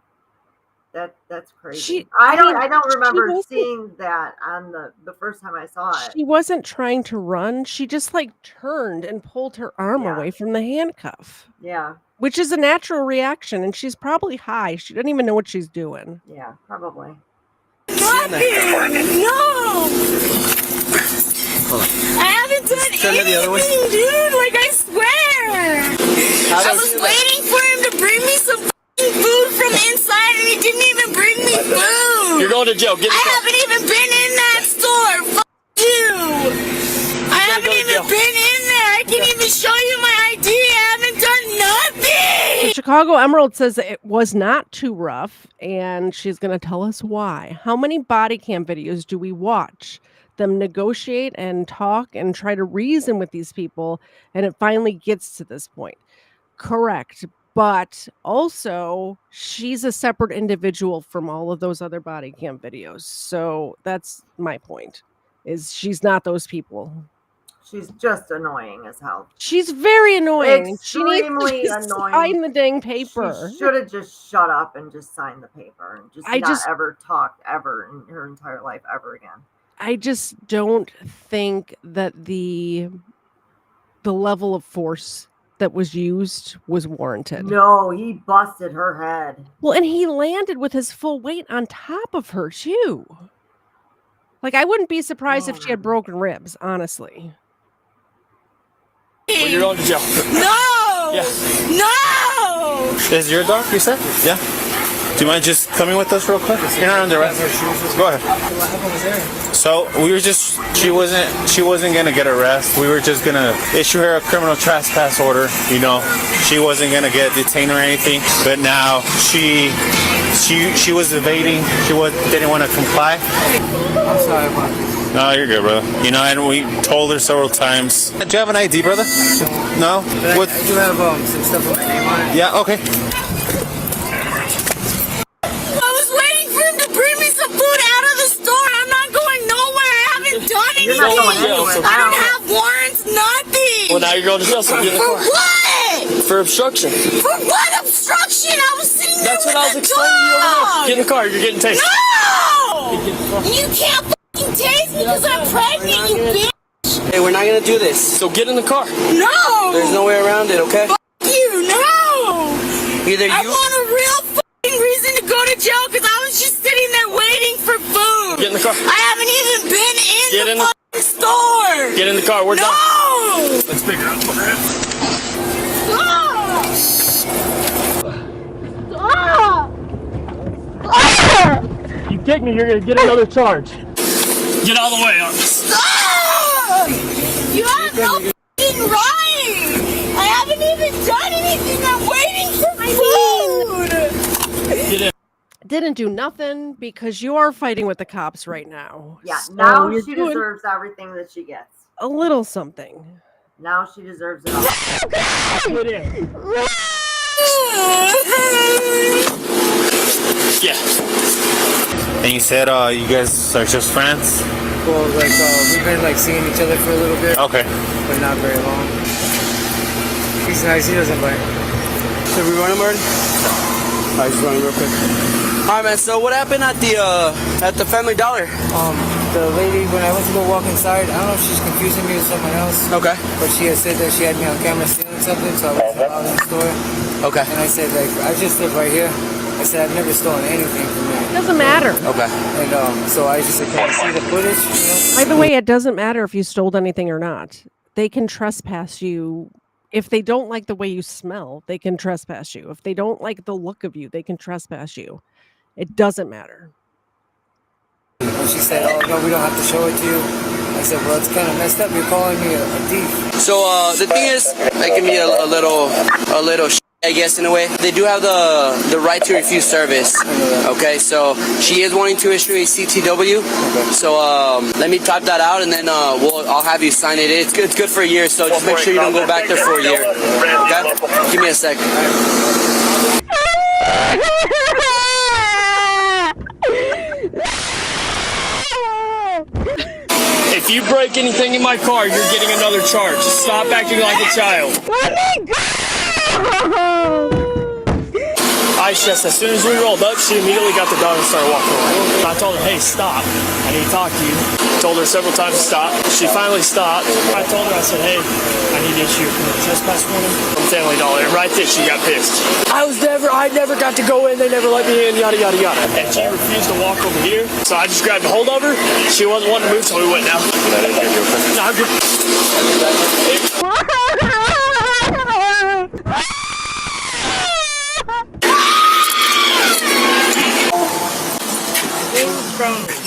That's crazy. I don't remember seeing that on the first time I saw it. She wasn't trying to run. She just like turned and pulled her arm away from the handcuff. Yeah. Which is a natural reaction, and she's probably high. She doesn't even know what she's doing. Yeah, probably. No! I haven't done anything, dude. Like I swear. I was waiting for him to bring me some food from inside, and he didn't even bring me food. You're going to jail. I haven't even been in that store. Fuck you. I haven't even been in there. I can't even show you my ID. I haven't done nothing. Put Chicago Emerald says it was not too rough, and she's going to tell us why. How many body cam videos do we watch them negotiate and talk and try to reason with these people, and it finally gets to this point? Correct. But also, she's a separate individual from all of those other body cam videos. So that's my point, is she's not those people. She's just annoying as hell. She's very annoying. Extremely she needs to annoying. sign the dang paper. She should have just shut up and just signed the paper and just ever talked ever in her entire life ever again. I just don't think that the level of force that was used was warranted. No, he busted her head. Well, and he landed with his full weight on top of her too. Like, I wouldn't be surprised if she had broken ribs, honestly. Well, you're going to jail. No! Yeah. No! Is your dog, you said? Yeah. Do you mind just coming with us real quick? You're not under arrest. Go ahead. So we were just, she wasn't gonna get arrested. We were just gonna issue her a criminal trespass order. You know, she wasn't gonna get detained or anything. But now she was evading. Didn't want to comply. I'm sorry about this. No, you're good, brother. You know, and we told her several times. Do you have an ID, brother? No. I do have some stuff with my name on it. Yeah. Okay. I don't have warrants, nothing. Well, now you're going to jail. So get in the car. For what? For obstruction. For what obstruction? I was sitting there. That's what I was explaining to you over there. Get in the car. You're getting tased. No! You can't fucking tase me because I'm pregnant, you bitch. Hey, we're not gonna do this. So get in the car. No! There's no way around it, okay? Fuck you, no! Either you. I want a real fucking reason to go to jail because I was just sitting there waiting for food. Get in the car. I haven't even been in the fucking store. Get in the car. We're done. No! Let's pick it up. You kick me, you're gonna get another charge. Get out of the way, Stop! You have no fucking right! I haven't even done anything. I'm waiting for food! Get in. Didn't do nothing because you are fighting with the cops right now. Yeah, So now you're she doing deserves everything that she gets. a little something. Now she deserves it all. Get in. Yeah. And you said you guys are just friends? Well, like, we've been, like, seeing each other for a little bit. Okay. But not very long. He's nice. He doesn't bite. Did we run him already? I just run him real quick. Alright, man, so what happened at the Family Dollar? The lady, when I went to go walk inside, I don't know if she's confusing me with someone else. Okay. But she had said that she had me on camera stealing something, so I went out in the store. Okay. And I said, like, I just live right here. I said, I've never stolen anything from there. It doesn't matter. Okay. And so I just said, can I see the footage? You know? By the way, it doesn't matter if you stole anything or not. They can trespass you. If they don't like the way you smell, they can trespass you. If they don't like the look of you, they can trespass you. It doesn't matter. And she said, oh, no, we don't have to show it to you. I said, well, it's kind of messed up. You're calling me a thief. So the thing is, that can be a little I guess, in a way. They do have the right to refuse service. Okay, so she is wanting to issue a CTW. Okay. So let me type that out, and then I'll have you sign it. It's good for a year, so just make sure you don't go back there for a year. Okay? Give me a sec. If you break anything in my car, you're getting another charge. Stop acting like a child. Ice chest, as soon as we rolled up, she immediately got the dog and started walking away. I told her, hey, stop. I need to talk to you. Told her several times to stop. She finally stopped. I told her, I said, hey, I need to issue a trespass warning from Family Dollar. And right there, she got pissed. I never got to go in. They never let me in, yada, yada, yada. And she refused to walk over here. So I just grabbed a hold of her. She wasn't wanting to move, so we went down. No, I'm good.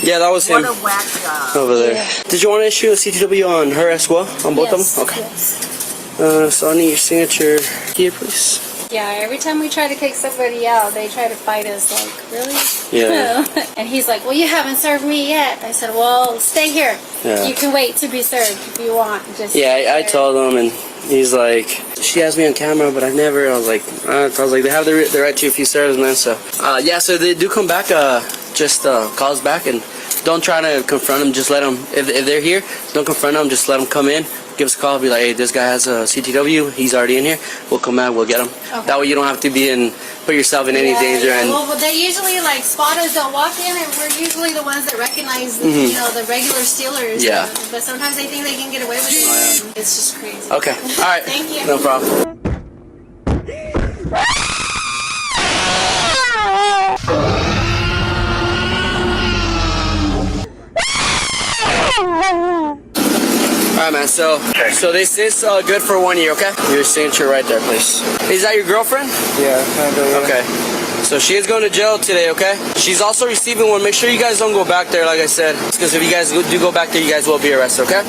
Yeah, that was him. What a whack job. Over there. Yeah. Did you want to issue a CTW on her as well? On both of them? Okay. Yes. So I need your signature here, please. Yeah, every time we try to kick somebody out, they try to fight us. Like, really? Yeah. And he's like, well, you haven't served me yet. I said, well, stay here. Yeah. You can wait to be served if you want. Just Yeah, I told him, and he's like, she has me on camera, but I never. I was like, they have the right to a few serves, man. So, yeah, so they do come back. Just call us back, and don't try to confront them. Just let them. If they're here, don't confront them. Just let them come in. Give us a call. Be like, hey, this guy has a CTW. He's already in here. We'll come out. We'll get him. Okay. That way, you don't have to put yourself in any danger. And well, but they usually like spot us. They'll walk in, and we're usually the ones that recognize, you know, the regular stealers. Yeah. But sometimes they think they can get away with it. And it's just crazy. Okay. All right. Thank you. No problem. Alright, man, so this is good for 1 year, okay? Your signature right there, please. Is that your girlfriend? Yeah, kind of. Okay. So she is going to jail today, okay? She's also receiving one. Make sure you guys don't go back there, like I said. Because if you guys do go back there, you guys will be arrested, okay?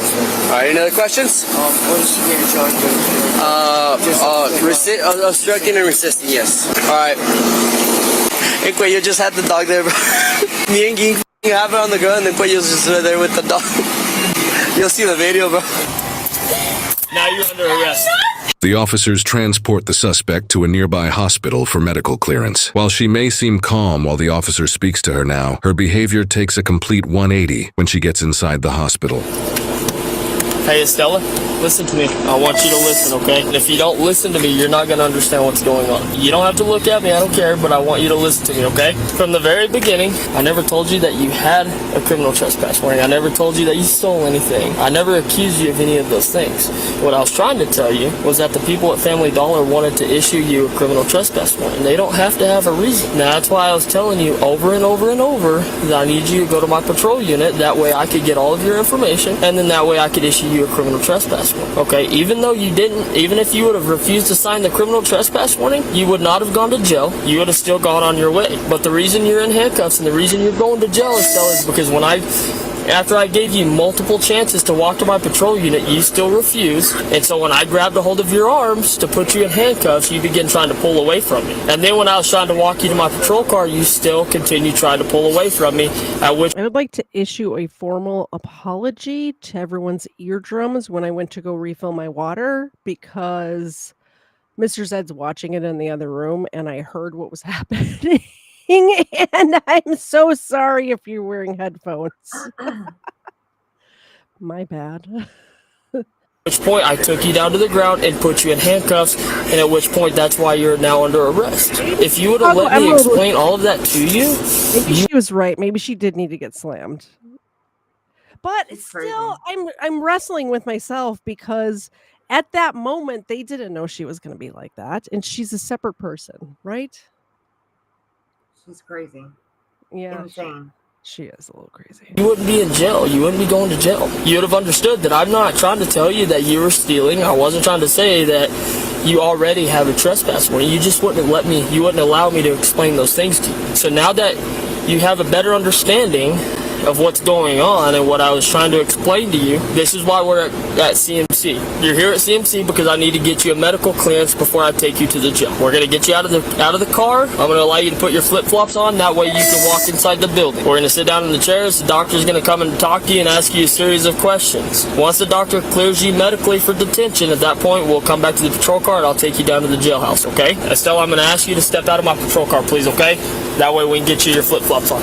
Alright, any other questions? What is she getting charged with? Obstructing and resisting, yes. Alright. Hey, Quay, you just had the dog there, bro. Me and Ging have it on the ground, and then Quay was just there with the dog. You'll see the video, bro. Now you're under arrest. The officers transport the suspect to a nearby hospital for medical clearance. While she may seem calm while the officer speaks to her now, her behavior takes a complete 180 when she gets inside the hospital. Hey, Estella, listen to me. I want you to listen, okay? And if you don't listen to me, you're not going to understand what's going on. You don't have to look at me, I don't care, but I want you to listen to me, okay? From the very beginning, I never told you that you had a criminal trespass warning. I never told you that you stole anything. I never accused you of any of those things. What I was trying to tell you was that the people at Family Dollar wanted to issue you a criminal trespass warning. They don't have to have a reason. Now, that's why I was telling you over and over and over that I need you to go to my patrol unit. That way I could get all of your information, and then that way I could issue you a criminal trespass warning. Okay, even though you didn't, even if you would have refused to sign the criminal trespass warning, you would not have gone to jail. You would have still gone on your way. But the reason you're in handcuffs and the reason you're going to jail, Estelle, is because after I gave you multiple chances to walk to my patrol unit, you still refused. And so when I grabbed a hold of your arms to put you in handcuffs, you began trying to pull away from me. And then when I was trying to walk you to my patrol car, you still continued trying to pull away from me. At which I would like to issue a formal apology to everyone's eardrums when I went to go refill my water, because Mr. Zed's watching it in the other room and I heard what was happening. And I'm so sorry if you're wearing headphones. My bad. At which point I took you down to the ground and put you in handcuffs, and at which point that's why you're now under arrest. If you would have let me explain all of that to you, maybe she was right. Maybe she did need to get slammed. But it's still, I'm wrestling with myself, because at that moment they didn't know she was going to be like that, and she's a separate person, right? She's crazy. Yeah. Insane. She is a little crazy. You wouldn't be in jail. You wouldn't be going to jail. You would have understood that I'm not trying to tell you that you were stealing. I wasn't trying to say that you already have a trespass warning. You just wouldn't let me, you wouldn't allow me to explain those things to you. So now that you have a better understanding of what's going on and what I was trying to explain to you, this is why we're at CMC. You're here at CMC because I need to get you a medical clearance before I take you to the jail. We're gonna get you out of the car. I'm gonna allow you to put your flip-flops on. That way you can walk inside the building. We're gonna sit down in the chairs. The doctor's gonna come and talk to you and ask you a series of questions. Once the doctor clears you medically for detention, at that point we'll come back to the patrol car and I'll take you down to the jailhouse. Okay? Estelle, I'm gonna ask you to step out of my patrol car, please. Okay? That way we can get you your flip-flops on.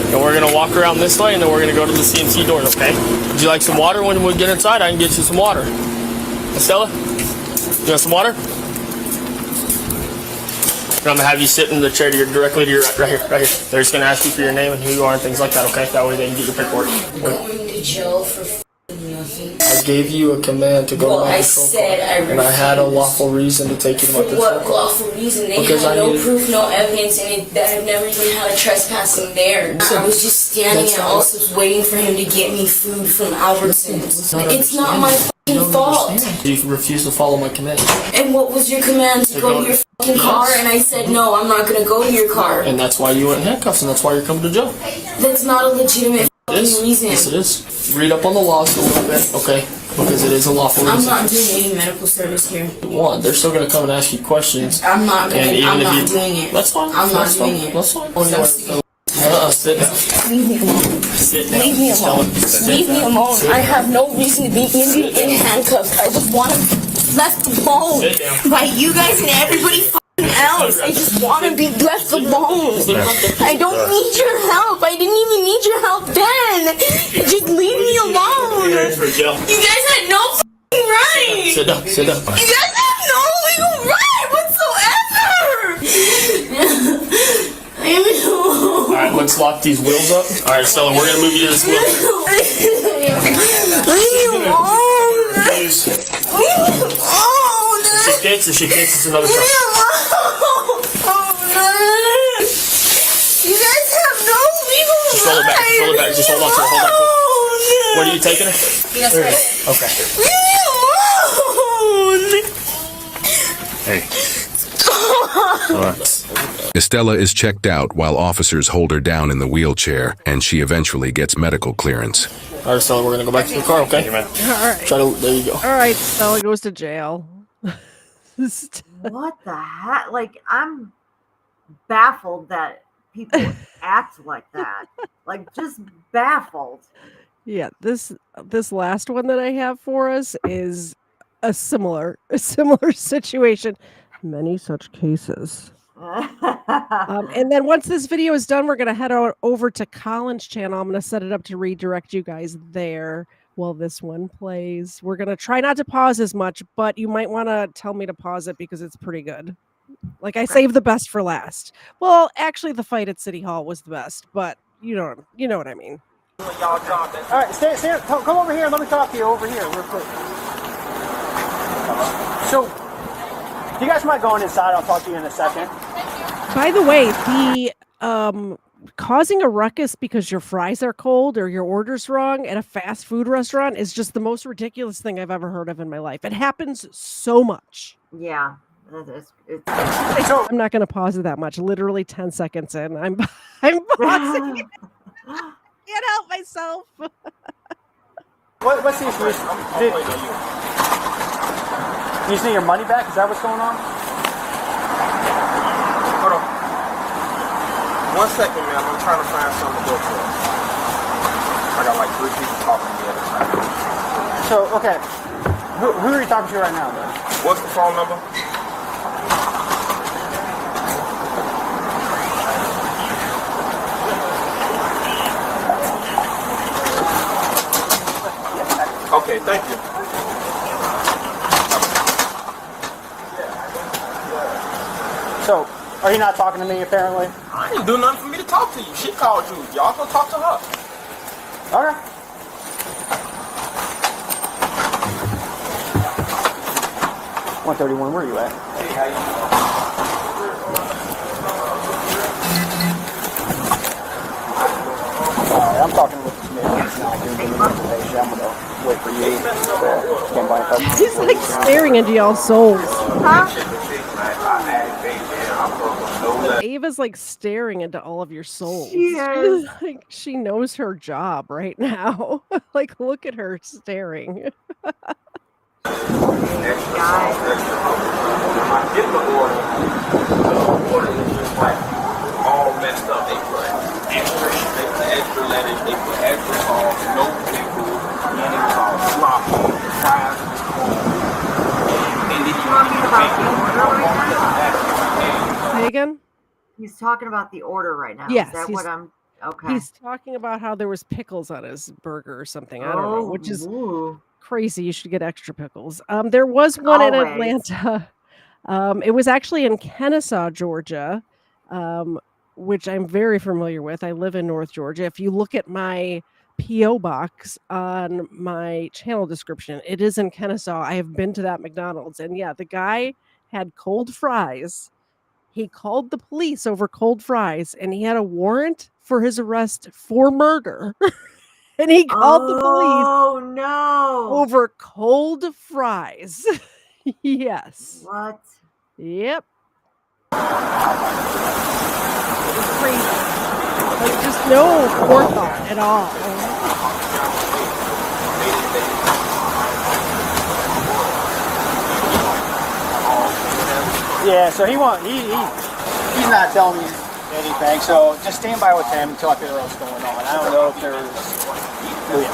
And we're going to walk around this way, and then we're going to go to the CMC doors, okay? Would you like some water when we get inside? I can get you some water. Estella, you want some water? And I'm going to have you sit in the chair directly to your right here. They're just going to ask you for your name and who you are and things like that, okay? That way they can get your paperwork. I'm going to jail for nothing. I gave you a command to go to my patrol car, and I had a lawful reason to take you to my patrol car. What lawful reason? They had no proof, no evidence, and that I've never even had a trespassing there. I was just standing at Allsup's waiting for him to get me food from Albertsons. It's not my fucking fault. You refused to follow my command. And what was your command? To go to your fucking car? And I said, no, I'm not going to go to your car. And that's why you went in handcuffs, and that's why you're coming to jail. That's not a legitimate reason. Yes, it is. Read up on the laws a little bit, okay? because it is a lawful I'm reason. not doing any medical service here. One, they're still gonna come and ask you questions. I'm not and doing. even I'm if not you, doing it. That's fine. I'm not That's doing fine. it. That's fine. Sit down. Leave me alone. Sit down. Leave me alone. Leave me alone. I have no reason to be in handcuffs. I just want to be left alone by you guys and everybody else. I just want to be left alone. I don't need your help. I didn't even need your help then. Just leave me alone. You guys had no right. Sit down. Sit down. You guys have no legal right whatsoever. Leave me alone. Alright, let's lock these wheels up. Alright, Stella, we're gonna move you to this wheel. Leave me alone. Please. Leave me alone. If she kicks, it's another time. You guys have no legal Just roll it back. Just roll it back. Just hold on to it. Hold on to it. Where are you taking it? Yes, right. Okay. Leave me alone. Hey. Estella is checked out while officers hold her down in the wheelchair, and she eventually gets medical clearance. All right, Stella, we're gonna go back to the car, okay? All right. There you go. All right, Stella goes to jail. What the heck? Like, I'm baffled that people act like that. Like, just baffled. Yeah, this last one that I have for us is a similar situation. Many such cases. And then once this video is done, we're going to head over to Colin's channel. I'm going to set it up to redirect you guys there while this one plays. We're going to try not to pause as much, but you might want to tell me to pause it because it's pretty good. Like, I saved the best for last. Well, actually, the fight at City Hall was the best, but you know what I mean. All right, stand, come over here. Let me talk to you over here real quick. So, you guys mind going inside? I'll talk to you in a second. By the way, the causing a ruckus because your fries are cold or your order's wrong at a fast food restaurant is just the most ridiculous thing I've ever heard of in my life. It happens so much. Yeah. I'm not going to pause it that much. Literally 10 seconds in, I'm pausing it. Can't help myself. What's the issue? You just need your money back? Is that what's going on? Hold on. 1 second, man. I'm trying to find something to go for. I got like 3 people talking to me at a time. So, okay. Who are you talking to right now, though? What's the phone number? Okay, thank you. So, are you not talking to me, apparently? I ain't do nothing for me to talk to you. She called you. Y'all go talk to her. Okay. $131, where are you at? Hey, how you Alright, I'm talking with Smith. He's not giving me information. I'm gonna wait for you. Stand by a couple. He's like staring into y'all's souls. Ava's like staring into all of your souls. She is. Like she knows her job right now. Like look at her staring. all messed up. They put extra lettuce, they put extra sauce, no pickle, and it was all sloppy. Fries was cold. And then you Say again? He's talking about the order right now. Yes, Is that what I'm okay? He's talking about how there was pickles on his burger or something. I don't know, which is crazy. You should get extra pickles. There was one in Atlanta. It was actually in Kennesaw, Georgia, which I'm very familiar with. I live in North Georgia. If you look at my P.O. box on my channel description, it is in Kennesaw. I have been to that McDonald's. And yeah, the guy had cold fries. He called the police over cold fries, and he had a warrant for his arrest for murder. And he called the police over cold fries. Yes. What? Yep. It's crazy. Like just no forethought at all. Yeah, so he's not telling me anything, so just stand by with him until I figure out what's going on. I don't know if there's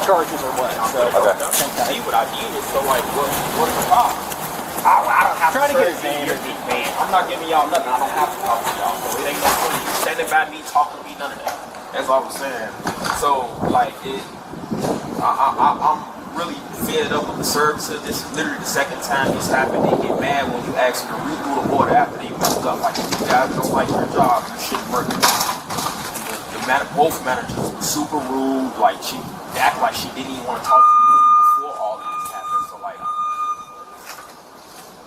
charges or what, so. See what I did, so like, what's the problem? I don't have Try to get his name. I'm not giving y'all nothing. I don't have to talk to y'all, so it ain't no point in you standing by me, talking to me, none of that. That's all I'm saying. So, like, I'm really fed up with the services. This is literally the second time this happened. They get mad when you ask them to redo the order after they messed up. Like, if you guys don't like your job, you shouldn't work it. Both managers were super rude. Like, she acted like she didn't even want to talk to me before all of this happened. So, like,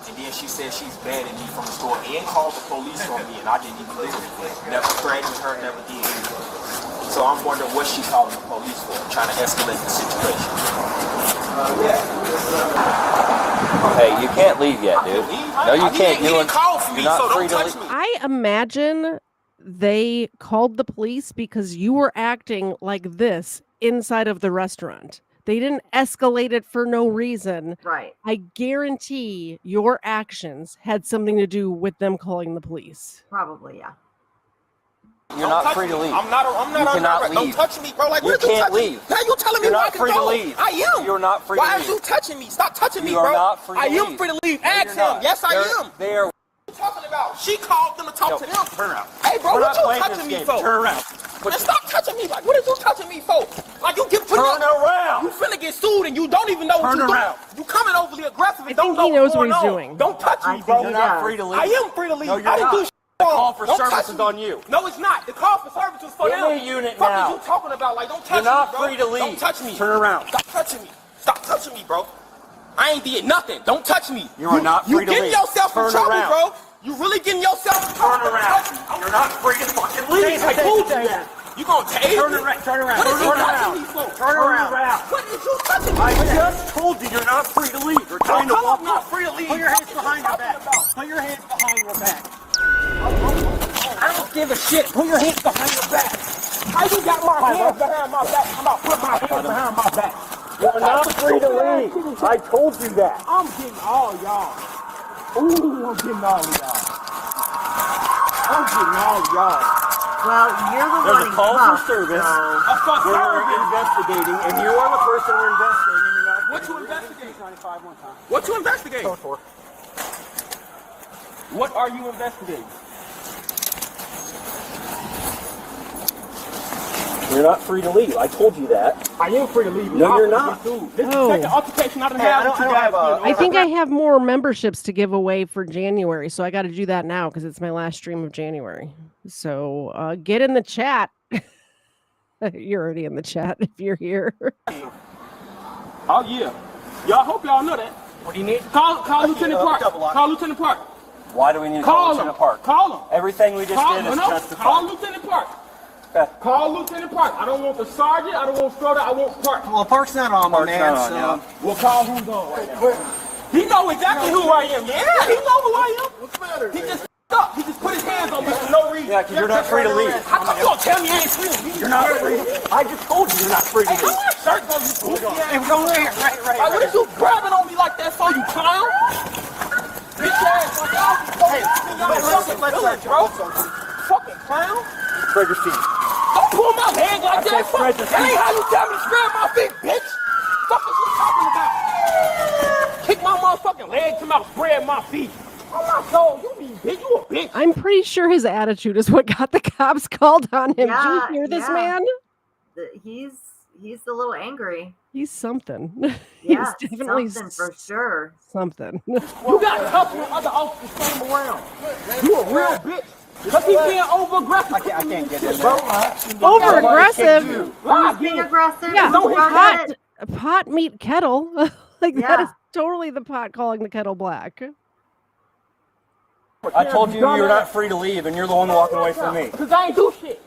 and then she said she's banning me from the store and called the police on me, and I didn't even do it. Never threatened her, never did anything. So I'm wondering what she's calling the police for, trying to escalate the situation. Hey, you can't leave yet, dude. No, you can't. You're not free to leave. I imagine they called the police because you were acting like this inside of the restaurant. They didn't escalate it for no reason. Right. I guarantee your actions had something to do with them calling the police. Probably, yeah. You're not free to leave. I'm not You cannot on. leave. Don't touch me, bro. Like, You what are you can't touching? leave. Now you telling me You're where I not can free to go? leave. I am. You're not free Why to are leave. you touching me? Stop touching me, You bro. are not free to I leave. am free to leave. No, Ask you're him. not. Yes, I am. They are. What are you talking about? She called them to talk to them. Turn around. Hey, bro, We're what not you playing touching this me game. for? Turn around. Man, stop touching me. Like, what are you touching me for? Like, you get put Turn around. You finna get sued and you don't even know what Turn you're doing. around. You coming overly aggressive and I don't think know he knows what's what going he's on. doing. Don't touch me, bro. You're not free to leave. I am free to leave. No, you're I didn't not. do shit. The call for Don't service touch is me. on you. No, it's not. The call for service is for Give them. me a unit Fuck now. is you talking about? Like, don't touch You're not me, bro. free to leave. Don't touch me. Turn around. Stop touching me. Stop touching me, bro. I ain't did nothing. Don't touch me. You are not free to You leave. getting yourself in Turn trouble, around. bro. You really getting yourself in trouble. Turn around. You're not free to fucking leave. I told you that. You gonna tase me? Turn around. Turn around. What is you Turn touching around. me for? Turn around. What is you touching me I for? just told you you're not free to leave. You're trying to Tell walk him I'm not up. free to leave. Put your hands behind your back. Put your hands behind your back. I don't give a shit. Put your hands behind your back. How you got my hands behind my back? I'm about to put my hands behind my back. You're not free to leave. I told you that. I'm getting all y'all. Ooh, I'm getting all of y'all. I'm getting all of y'all. Well, you're the There's one a call in for service. For We're service. investigating, and you are the person we're investigating. And you're not. What you investigating? 95 one time. What you investigating? Code 4. What are you investigating? You're not free to leave. I told you that. I am free to leave. No, you're not. This is the Oh. second altercation I done Hey, had I don't with you have guys. I think I have more memberships to give away for January, so I got to do that now because it's my last stream of January. So get in the chat. You're already in the chat if you're here. Oh yeah. Y'all hope y'all know that. What do you need? Call Lieutenant Park. Call Lieutenant Park. Why do we need to Call call him. Lieutenant Park? Call him. Everything we just did is Call justified. Lieutenant Park. Okay. Call Lieutenant Park. I don't want the sergeant. I don't want Schroeder. I want Park. Well, Park's not on, my Park's man, not on, so. yeah. We'll call who's on right now. He know exactly who I am. Yeah, he know who I am. What's the matter? He just up. He just put his hands on me for no reason. Yeah, because you're not free to leave. How come you gonna tell me I ain't free to leave? You're not free. I just told you you're not free to Hey, leave. how my shirt go, you goofy ass? Hey, we're going right here, right. Like, what is you grabbing on me like that for, you clown? Bitch ass, like, y'all bro. Fucking clown. Spread your feet. Don't pull my leg like I that. said spread your That ain't feet. how you tell me to spread my feet, bitch. Fuck is you talking about? Kick my motherfucking leg to my spread my feet. Oh my soul, you mean bitch, you a bitch. I'm pretty sure his attitude is what got the cops called on him. Yeah, Did you hear this yeah. man? He's a little angry. He's something. Yeah, He's definitely something for sure. something. You got a couple of other officers standing around. You a real bitch. Because he's being over-aggressive. I can't get this, bro. Over aggressive. Who's being aggressive? Yeah, Who got it? pot meet kettle. Like that Yeah. is totally the pot calling the kettle black. I told you you're not free to leave, and you're the one walking away from me. Because I ain't do shit.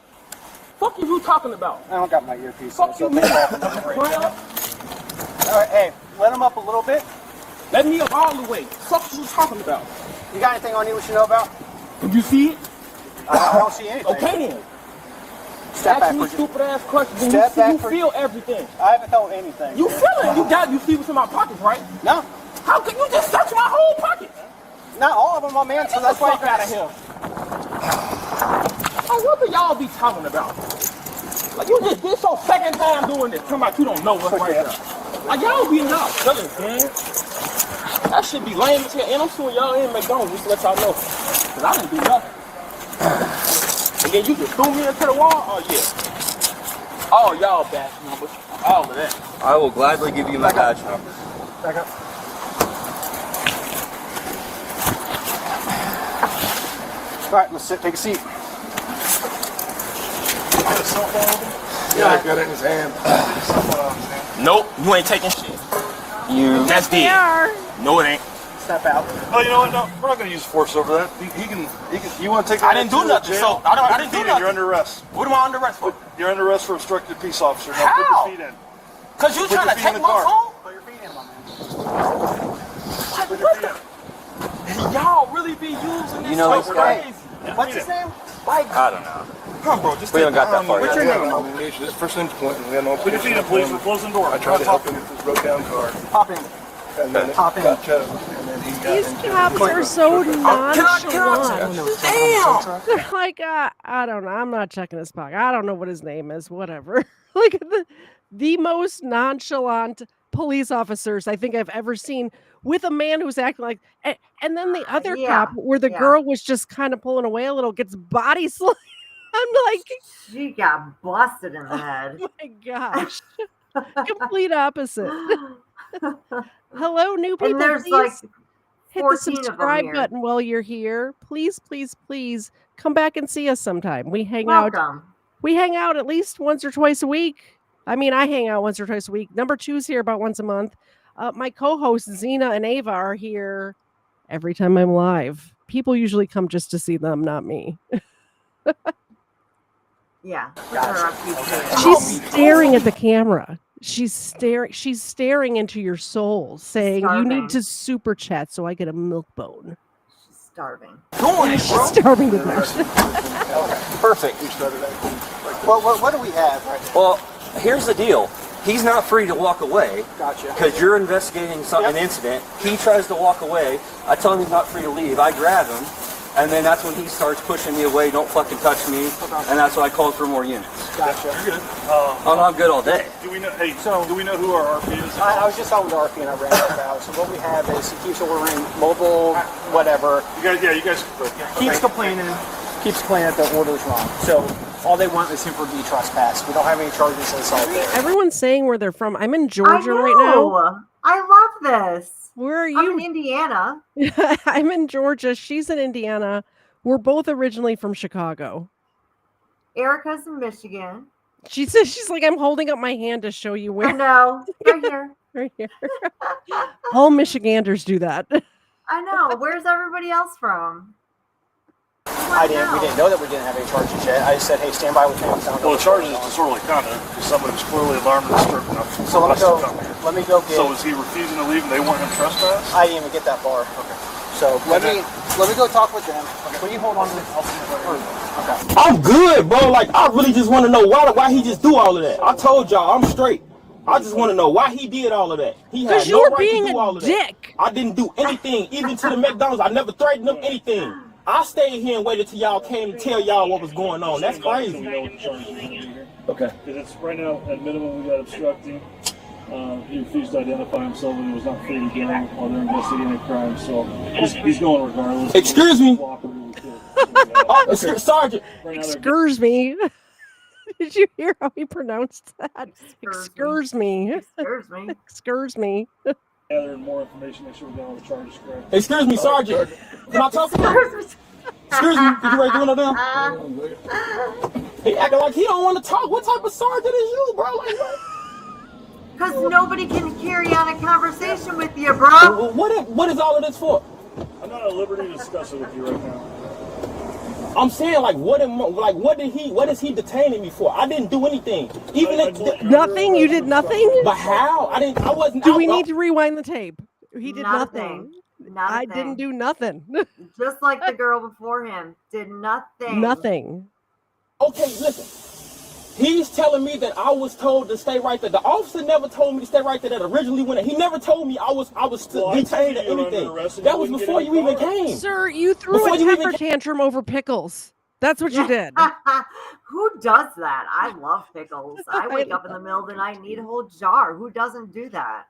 Fuck you talking about? I don't got my earpiece. Fuck you, man. man. All right, hey, let him up a little bit. Let me up all the way. Fuck you talking about? You got anything on you we should know about? Did you see it? I don't see anything. Okay then. Step back Ask me for just. stupid ass questions and Step back you for- feel everything. I haven't felt anything. You feel it. You see what's in my pockets, right? No. How can you just search my whole pocket? Not all of them, my man, so that's why I got him. Oh, what do y'all be talking about? Like, you just did your second time doing this. Come out, you don't know what's right there. Like, y'all be y'all killers, man. That should be lame as hell. And I'm suing y'all in McDonald's just to let y'all know. Because I didn't do nothing. And then you just threw me into the wall? Oh, yeah. Oh, y'all badge numbers. All of that. I will gladly give you my badge number. Back up. All right, let's sit, take a seat. Yeah, I got it in his hand. Nope, you ain't taking shit. That's dead. No, it ain't. Step out. Oh, you know what? No, we're not going to use force over that. He can. You want to take that? I didn't do nothing, so I didn't do nothing. You're under arrest. What am I under arrest for? You're under arrest for obstructing a peace officer. Now How? put your feet in. Because you trying to take my phone? Put your feet in, my man. What the? Y'all really be using this so crazy. What's his name? I don't know. Come on, bro, just We haven't got that far What's yet. your name? This first name's Quentin. We got no. Put your feet in, please. We're closing the door. I tried to help him with this broke down car. Pop in. And then Hop in. got towed. And then he got These cops are so nonchalant. Damn! They're like, I don't know. I'm not checking his pocket. I don't know what his name is. Whatever. Like the most nonchalant police officers I think I've ever seen, with a man who's acting like, and then the other cop where the girl was just kind of pulling away a little gets body slammed. I'm like, she got busted in the head. Oh my gosh. Complete opposite. Hello, new people. And there's please like hit the subscribe button while you're here. Please, please, please come back and see us sometime. We hang out. We hang out at least once or twice a week. I mean, I hang out once or twice a week. Number 2's here about once a month. My co-hosts Zena and Ava are here every time I'm live. People usually come just to see them, not me. Yeah. She's staring at the camera. She's staring into your soul, saying, "You need to super chat so I get a milk bone." She's starving. She's starving to death. Perfect. What do we have right now? Well, here's the deal. He's not free to walk away. Gotcha. Because you're investigating an incident. He tries to walk away. I tell him he's not free to leave. I grab him. And then that's when he starts pushing me away. Don't fucking touch me. And that's when I called for more units. Gotcha. You're good. I'm good all day. Do we know? Hey, do we know who our RP is? I was just on with RP and I ran it out. So what we have is he keeps ordering mobile, whatever. You guys. Keeps complaining that the order's wrong. So all they want is him for be trespass. We don't have any charges assault. Everyone's saying where they're from. I'm in Georgia right now. I love this. Where are you? I'm in Indiana. I'm in Georgia. She's in Indiana. We're both originally from Chicago. Erica's in Michigan. She says, she's like, I'm holding up my hand to show you where. I know. Right here. Right here. All Michiganders do that. I know. Where's everybody else from? We didn't know that we didn't have any charges yet. I just said, hey, stand by with me. Well, the charges is disorderly conduct because somebody was clearly alarmed and disturbed enough. So let me go get. So is he refusing to leave and they want him trespass? I didn't even get that far. Okay. So let me go talk with them. Okay. Will you hold on to this? Okay. I'm good, bro. Like, I really just want to know why he just do all of that. I told y'all, I'm straight. I just want to know why he did all of that. He had no right to do all of that. Dick. I didn't do anything, even to the McDonald's. I never threatened them anything. I stayed here and waited till y'all came to tell y'all what was going on. That's crazy. Okay. Because it's right now, at minimum, we got obstructing. He refused to identify himself and he was not free to go while they're investigating a crime. So he's going regardless. Excuse me. Sergeant. Excuse me. Did you hear how he pronounced that? Excuse me. Excuse me. Excuse me. Gathering more information, make sure we got all the charges correct. Excuse me, Sergeant. Can I talk to you? Excuse me, did you ready to do one of them? He acting like he don't want to talk. What type of sergeant is you, bro? Like what? Because nobody can carry on a conversation with you, bro. What is all of this for? I'm not at liberty to discuss it with you right now. I'm saying, like, what is he detaining me for? I didn't do anything. Nothing? You did nothing? But how? I wasn't. Do we need to rewind the tape? He did nothing. I didn't do nothing. Just like the girl before him did nothing. Nothing. Okay, listen. He's telling me that I was told to stay right there. The officer never told me to stay right there. That originally when he never told me I was detained or anything. That was before you even came. Sir, you threw a temper tantrum over pickles. That's what you did. Who does that? I love pickles. I wake up in the middle of the night and eat a whole jar. Who doesn't do that?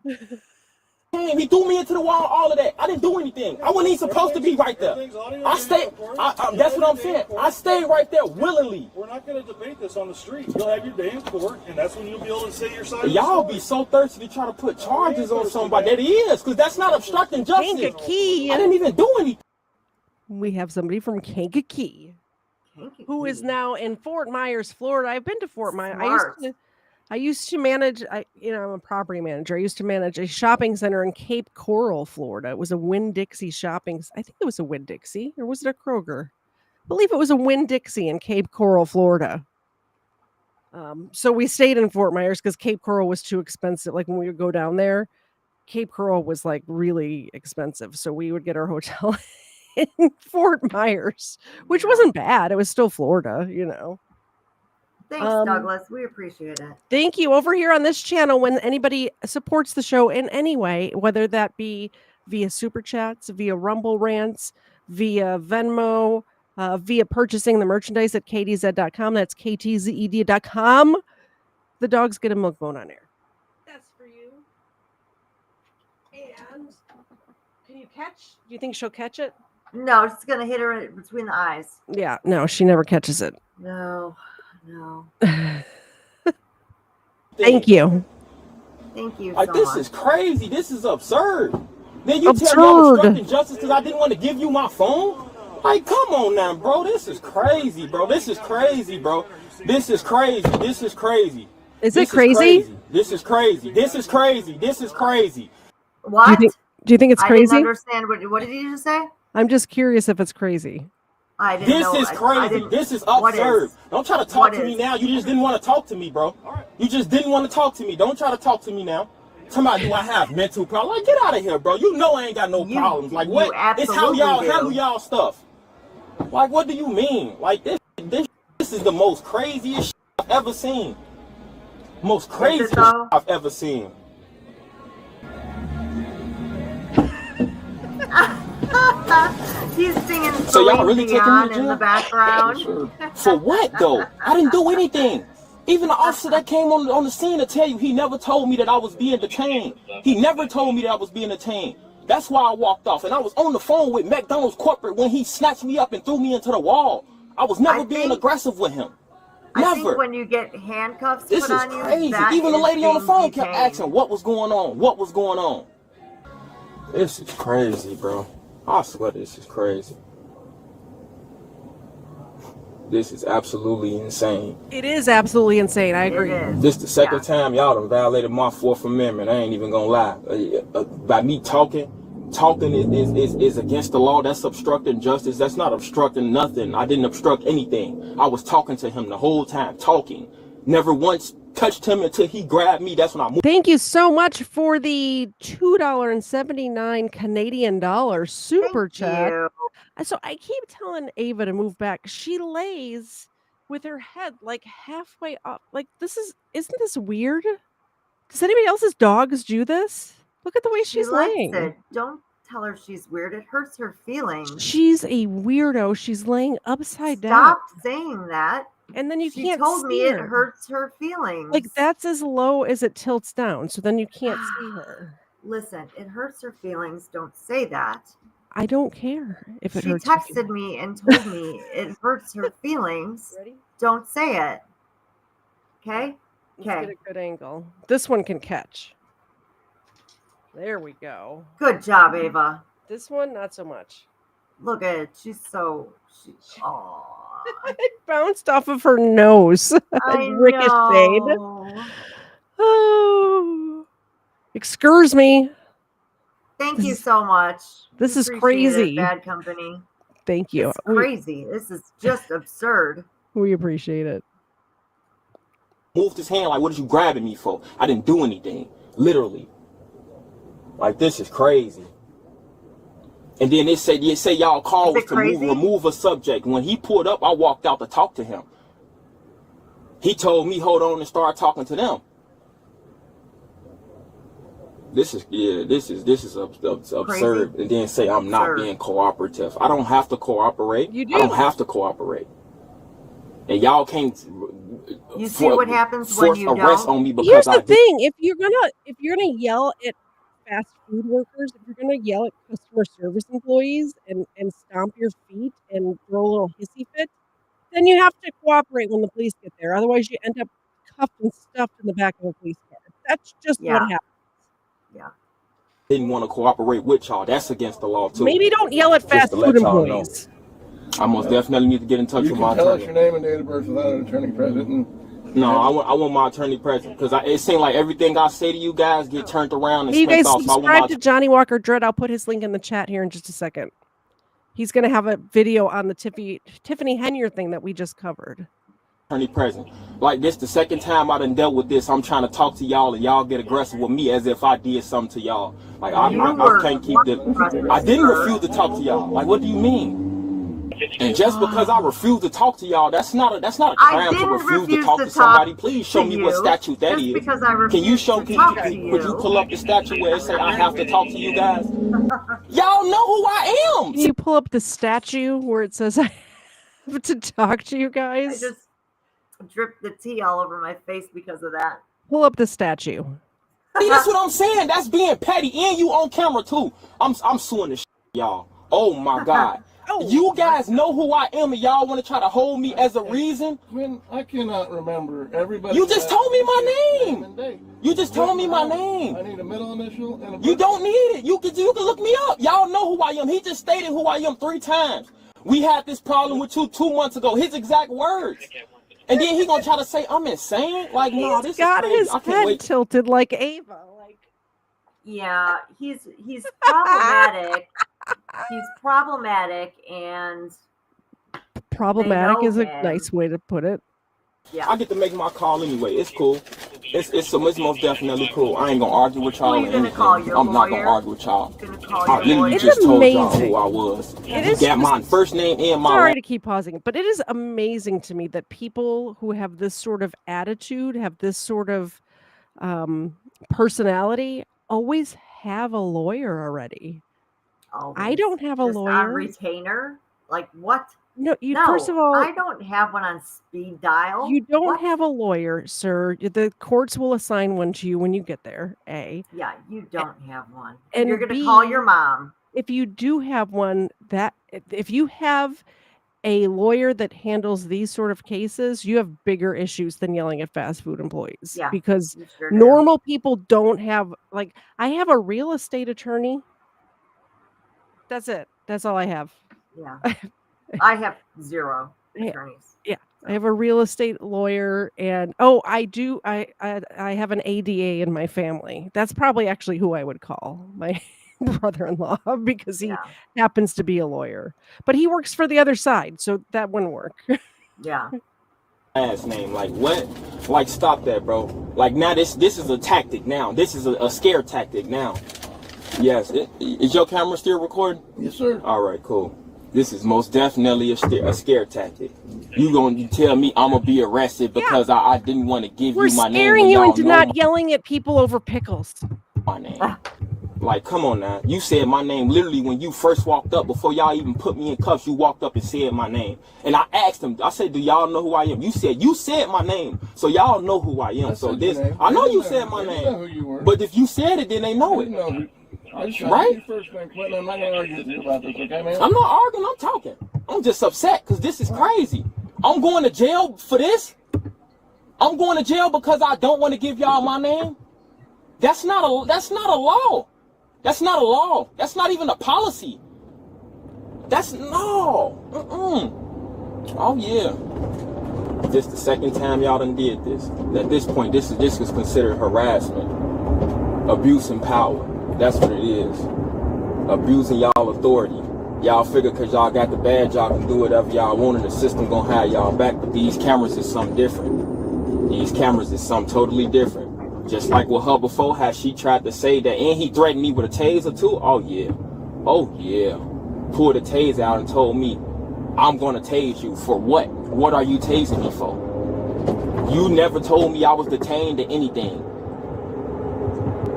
He threw me into the wall, all of that. I didn't do anything. I wasn't even supposed to be right there. I stayed. That's what I'm saying. I stayed right there willingly. We're not going to debate this on the street. You'll have your day in court, and that's when you'll be able to say your side. Y'all be so thirsty to try to put charges on somebody. That is, because that's not obstructing justice. Kankakee. I didn't even do anything. We have somebody from Kankakee who is now in Fort Myers, Florida. I've been to Fort Myers. I used to manage, I'm a property manager. I used to manage a shopping center in Cape Coral, Florida. It was a Winn-Dixie I think it was a Winn-Dixie, or was it a Kroger? I believe it was a Winn-Dixie in Cape Coral, Florida. So we stayed in Fort Myers because Cape Coral was too expensive. Like when we would go down there, Cape Coral was like really expensive. So we would get our hotel in Fort Myers, which wasn't bad. It was still Florida, Thanks, Douglas. We appreciate it. Thank you. Over here on this channel, when anybody supports the show in any way, whether that be via Super Chats, via Rumble Rants, via Venmo, via purchasing the merchandise at kdz.com, that's ktzed.com, the dogs get a milk bone on air. That's for you. And can you catch? Do you think she'll catch it? No, it's going to hit her between the eyes. Yeah, no, she never catches it. No. Thank you. Thank you. Like, so this much. is crazy. This is absurd. Then you tell me I'm obstructing justice because I didn't want to give you my phone? Like, come on now, bro. This is crazy, bro. This is crazy, bro. This is crazy. This is crazy. Is it crazy? This is crazy. This is crazy. This is crazy. What? Do you think it's crazy? I didn't understand. What did you just say? I'm just curious if it's crazy. This is crazy. This is absurd. Don't try to talk to me now. You just didn't want to talk to me, bro. You just didn't want to talk to me. Don't try to talk to me now. Somebody, do I have mental problems? Like, get out of here, bro. You know I ain't got no problems. Like, what? It's how y'all handle y'all stuff. Like, what do you mean? Like, this is the most craziest shit I've ever seen. Most craziest shit I've ever seen. He's singing so y'all really taking me in the background. For what though? I didn't do anything. Even the officer that came on the scene to tell you, he never told me that I was being detained. He never told me that I was being detained. That's why I walked off. And I was on the phone with McDonald's corporate when he snatched me up and threw me into the wall. I was never being aggressive with him. Never. I think when you get handcuffs put on you, this is crazy. Even the lady on the phone kept asking what was going on. What was going on? This is crazy, bro. I swear this is crazy. This is absolutely insane. It is absolutely insane. I agree. This the second time y'all done violated my Fourth Amendment. I ain't even gonna lie. By me talking is against the law. That's obstructing justice. That's not obstructing nothing. I didn't obstruct anything. I was talking to him the whole time, talking. Never once touched him until he grabbed me. That's when I moved. Thank you so much for the $2.79 Canadian dollars super chat. So I keep telling Ava to move back. She lays with her head like halfway up. Like isn't this weird? Does anybody else's dogs do this? Look at the way she's laying. It. Don't tell her she's weird. It hurts her feelings. She's a weirdo. She's laying upside down. Stop saying that. And then she can't told see me her. It hurts her feelings. Like that's as low as it tilts down, so then you can't see her. Listen, it hurts her feelings. Don't say that. I don't care if it hurts. She texted me and told me it hurts her feelings. Ready? Don't say it. Okay? Let's get a good angle. This one can catch. There we go. Good job, Ava. This one, not so much. Look at it. She's it bounced off of her nose. I ricocheted. Oh. Excuse me. Thank you so much. This is crazy. Bad company. Thank you. It's crazy. This is just absurd. We appreciate it. Moved his hand like, what are you grabbing me for? I didn't do anything. Literally. Like, this is crazy. And then they say y'all call was to remove a subject. When he pulled up, I walked out to talk to him. He told me, hold on, and start talking to them. This is absurd. And then say I'm not being cooperative. I don't have to cooperate. You do. I don't have to cooperate. And y'all can't. You see what happens when you arrest don't? on me because Here's the thing: if you're gonna yell at fast food workers, if you're gonna yell at customer service employees and stomp your feet and throw a little hissy fit, then you have to cooperate when the police get there. Otherwise, you end up cuffed and stuffed in the back of a police car. That's just what happens. Yeah. Didn't want to cooperate with y'all. That's against the law too. Maybe don't yell at fast food employees. I most definitely need to get in touch with my attorney. Tell us your name and date of birth without an attorney present. No, I want my attorney present because it seems like everything I say to you guys get turned around and Hey, you spent guys off. subscribe to Johnny Walker Dread. I'll put his link in the chat here in just a second. He's going to have a video on the Tiffany Henyer thing that we just covered. Attorney present. Like this, the second time I done dealt with this, I'm trying to talk to y'all and y'all get aggressive with me as if I did something to y'all. Like I can't keep the. I didn't refuse to talk to y'all. Like what do you mean? And just because I refuse to talk to y'all, that's not a crime to refuse to talk to somebody. Please show me what statute that is. Can you show? Could you pull up the statute where it say I have to talk to you guys? Y'all know who I am. Can you pull up the statue where it says I have to talk to you guys? I just dripped the tea all over my face because of that. Pull up the statue. See, that's what I'm saying. That's being petty, and you on camera too. I'm suing the shit, y'all. Oh my God. You guys know who I am, and y'all want to try to hold me as a reason? Man, I cannot remember everybody. You just told me my name. You just told me my name. I need a middle initial and a. You don't need it. You can look me up. Y'all know who I am. He just stated who I am 3 times. We had this problem with you 2 months ago. His exact words. And then he gonna try to say I'm insane. Like, no, this is crazy. His head tilted like Ava. Yeah, he's problematic. He's problematic, and problematic is a nice way to put it. Yeah, I get to make my call anyway. It's cool. It's most definitely cool. I ain't gonna argue with y'all or anything. I'm not gonna argue with y'all. I literally just told y'all who I was. You got my first name and my. Sorry to keep pausing, but it is amazing to me that people who have this sort of attitude, have this sort of personality, always have a lawyer already. I don't have a lawyer. On retainer? Like what? No, first of all, I don't have one on speed dial. You don't have a lawyer, sir. The courts will assign one to you when you get there. A. Yeah, you don't have one. And you're going to B, call your mom. If you do have one, if you have a lawyer that handles these sort of cases, you have bigger issues than yelling at fast food employees. Yeah, because sure normal people don't have, like, I have a real estate attorney. That's it. That's all I have. Yeah. I have 0 attorneys. Yeah. I have a real estate lawyer, and I have an ADA in my family. That's probably actually who I would call my brother-in-law because he happens to be a lawyer, but he works for the other side, so that wouldn't work. Yeah. Last name, like what? Like stop that, bro. Like now this is a tactic now. This is a scare tactic now. Yes. Is your camera still recording? Yes, sir. All right, cool. This is most definitely a scare tactic. You gonna tell me I'm gonna be arrested because I didn't want to give you my name? We're scaring you into not yelling at people over pickles. My name. Like, come on now. You said my name literally when you first walked up. Before y'all even put me in cuffs, you walked up and said my name. And I asked him, I said, do y'all know who I am? You said my name. So y'all know who I am. So this, I know you said my name. Know who you were. But if you said it, then they know it. Right? First thing, Quentin, I'm not going to argue with you about this, okay, man? I'm not arguing, I'm talking. I'm just upset because this is crazy. I'm going to jail for this. I'm going to jail because I don't want to give y'all my name. That's not a law. That's not a law. That's not even a policy. That's no. Oh yeah. This the second time y'all done did this. At this point, this is considered harassment, abuse and power. That's what it is. Abusing y'all authority. Y'all figure because y'all got the badge, y'all can do whatever y'all want, and the system gonna have y'all back. But these cameras is something different. These cameras is something totally different. Just like with her before, how she tried to say that, and he threatened me with a taser too. Oh yeah. Pulled a taser out and told me, I'm gonna tase you for what? What are you tasing me for? You never told me I was detained or anything.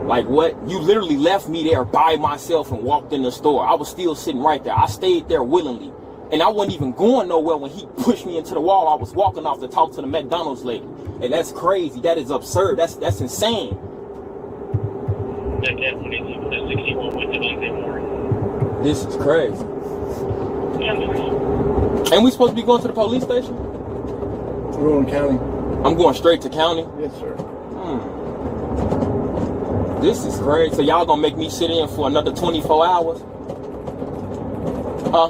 Like what? You literally left me there by myself and walked in the store. I was still sitting right there. I stayed there willingly. And I wasn't even going nowhere when he pushed me into the wall. I was walking off to talk to the McDonald's lady. And that's crazy. That is absurd. That's insane. This is crazy. And we supposed to be going to the police station? We're going to county. I'm going straight to county? Yes, sir. This is crazy. So y'all gonna make me sit in for another 24 hours? Huh?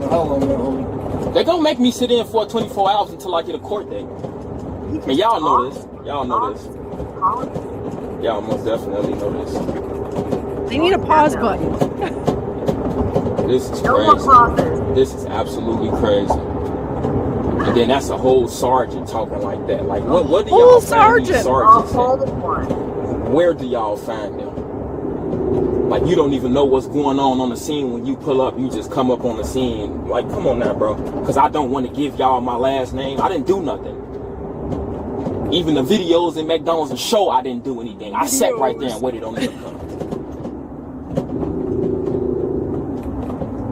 How long they're holding? They gonna make me sit in for 24 hours until I get a court date. And y'all know this. Y'all know this. Y'all most definitely know this. They need a pause button. This is crazy. This is absolutely crazy. And then that's a whole sergeant talking like that. Like what do y'all find these sergeants at? Where do y'all find them? Like you don't even know what's going on the scene when you pull up. You just come up on the scene. Like, come on now, bro. Because I don't want to give y'all my last name. I didn't do nothing. Even the videos in McDonald's and show I didn't do anything. I sat right there and waited on them to come.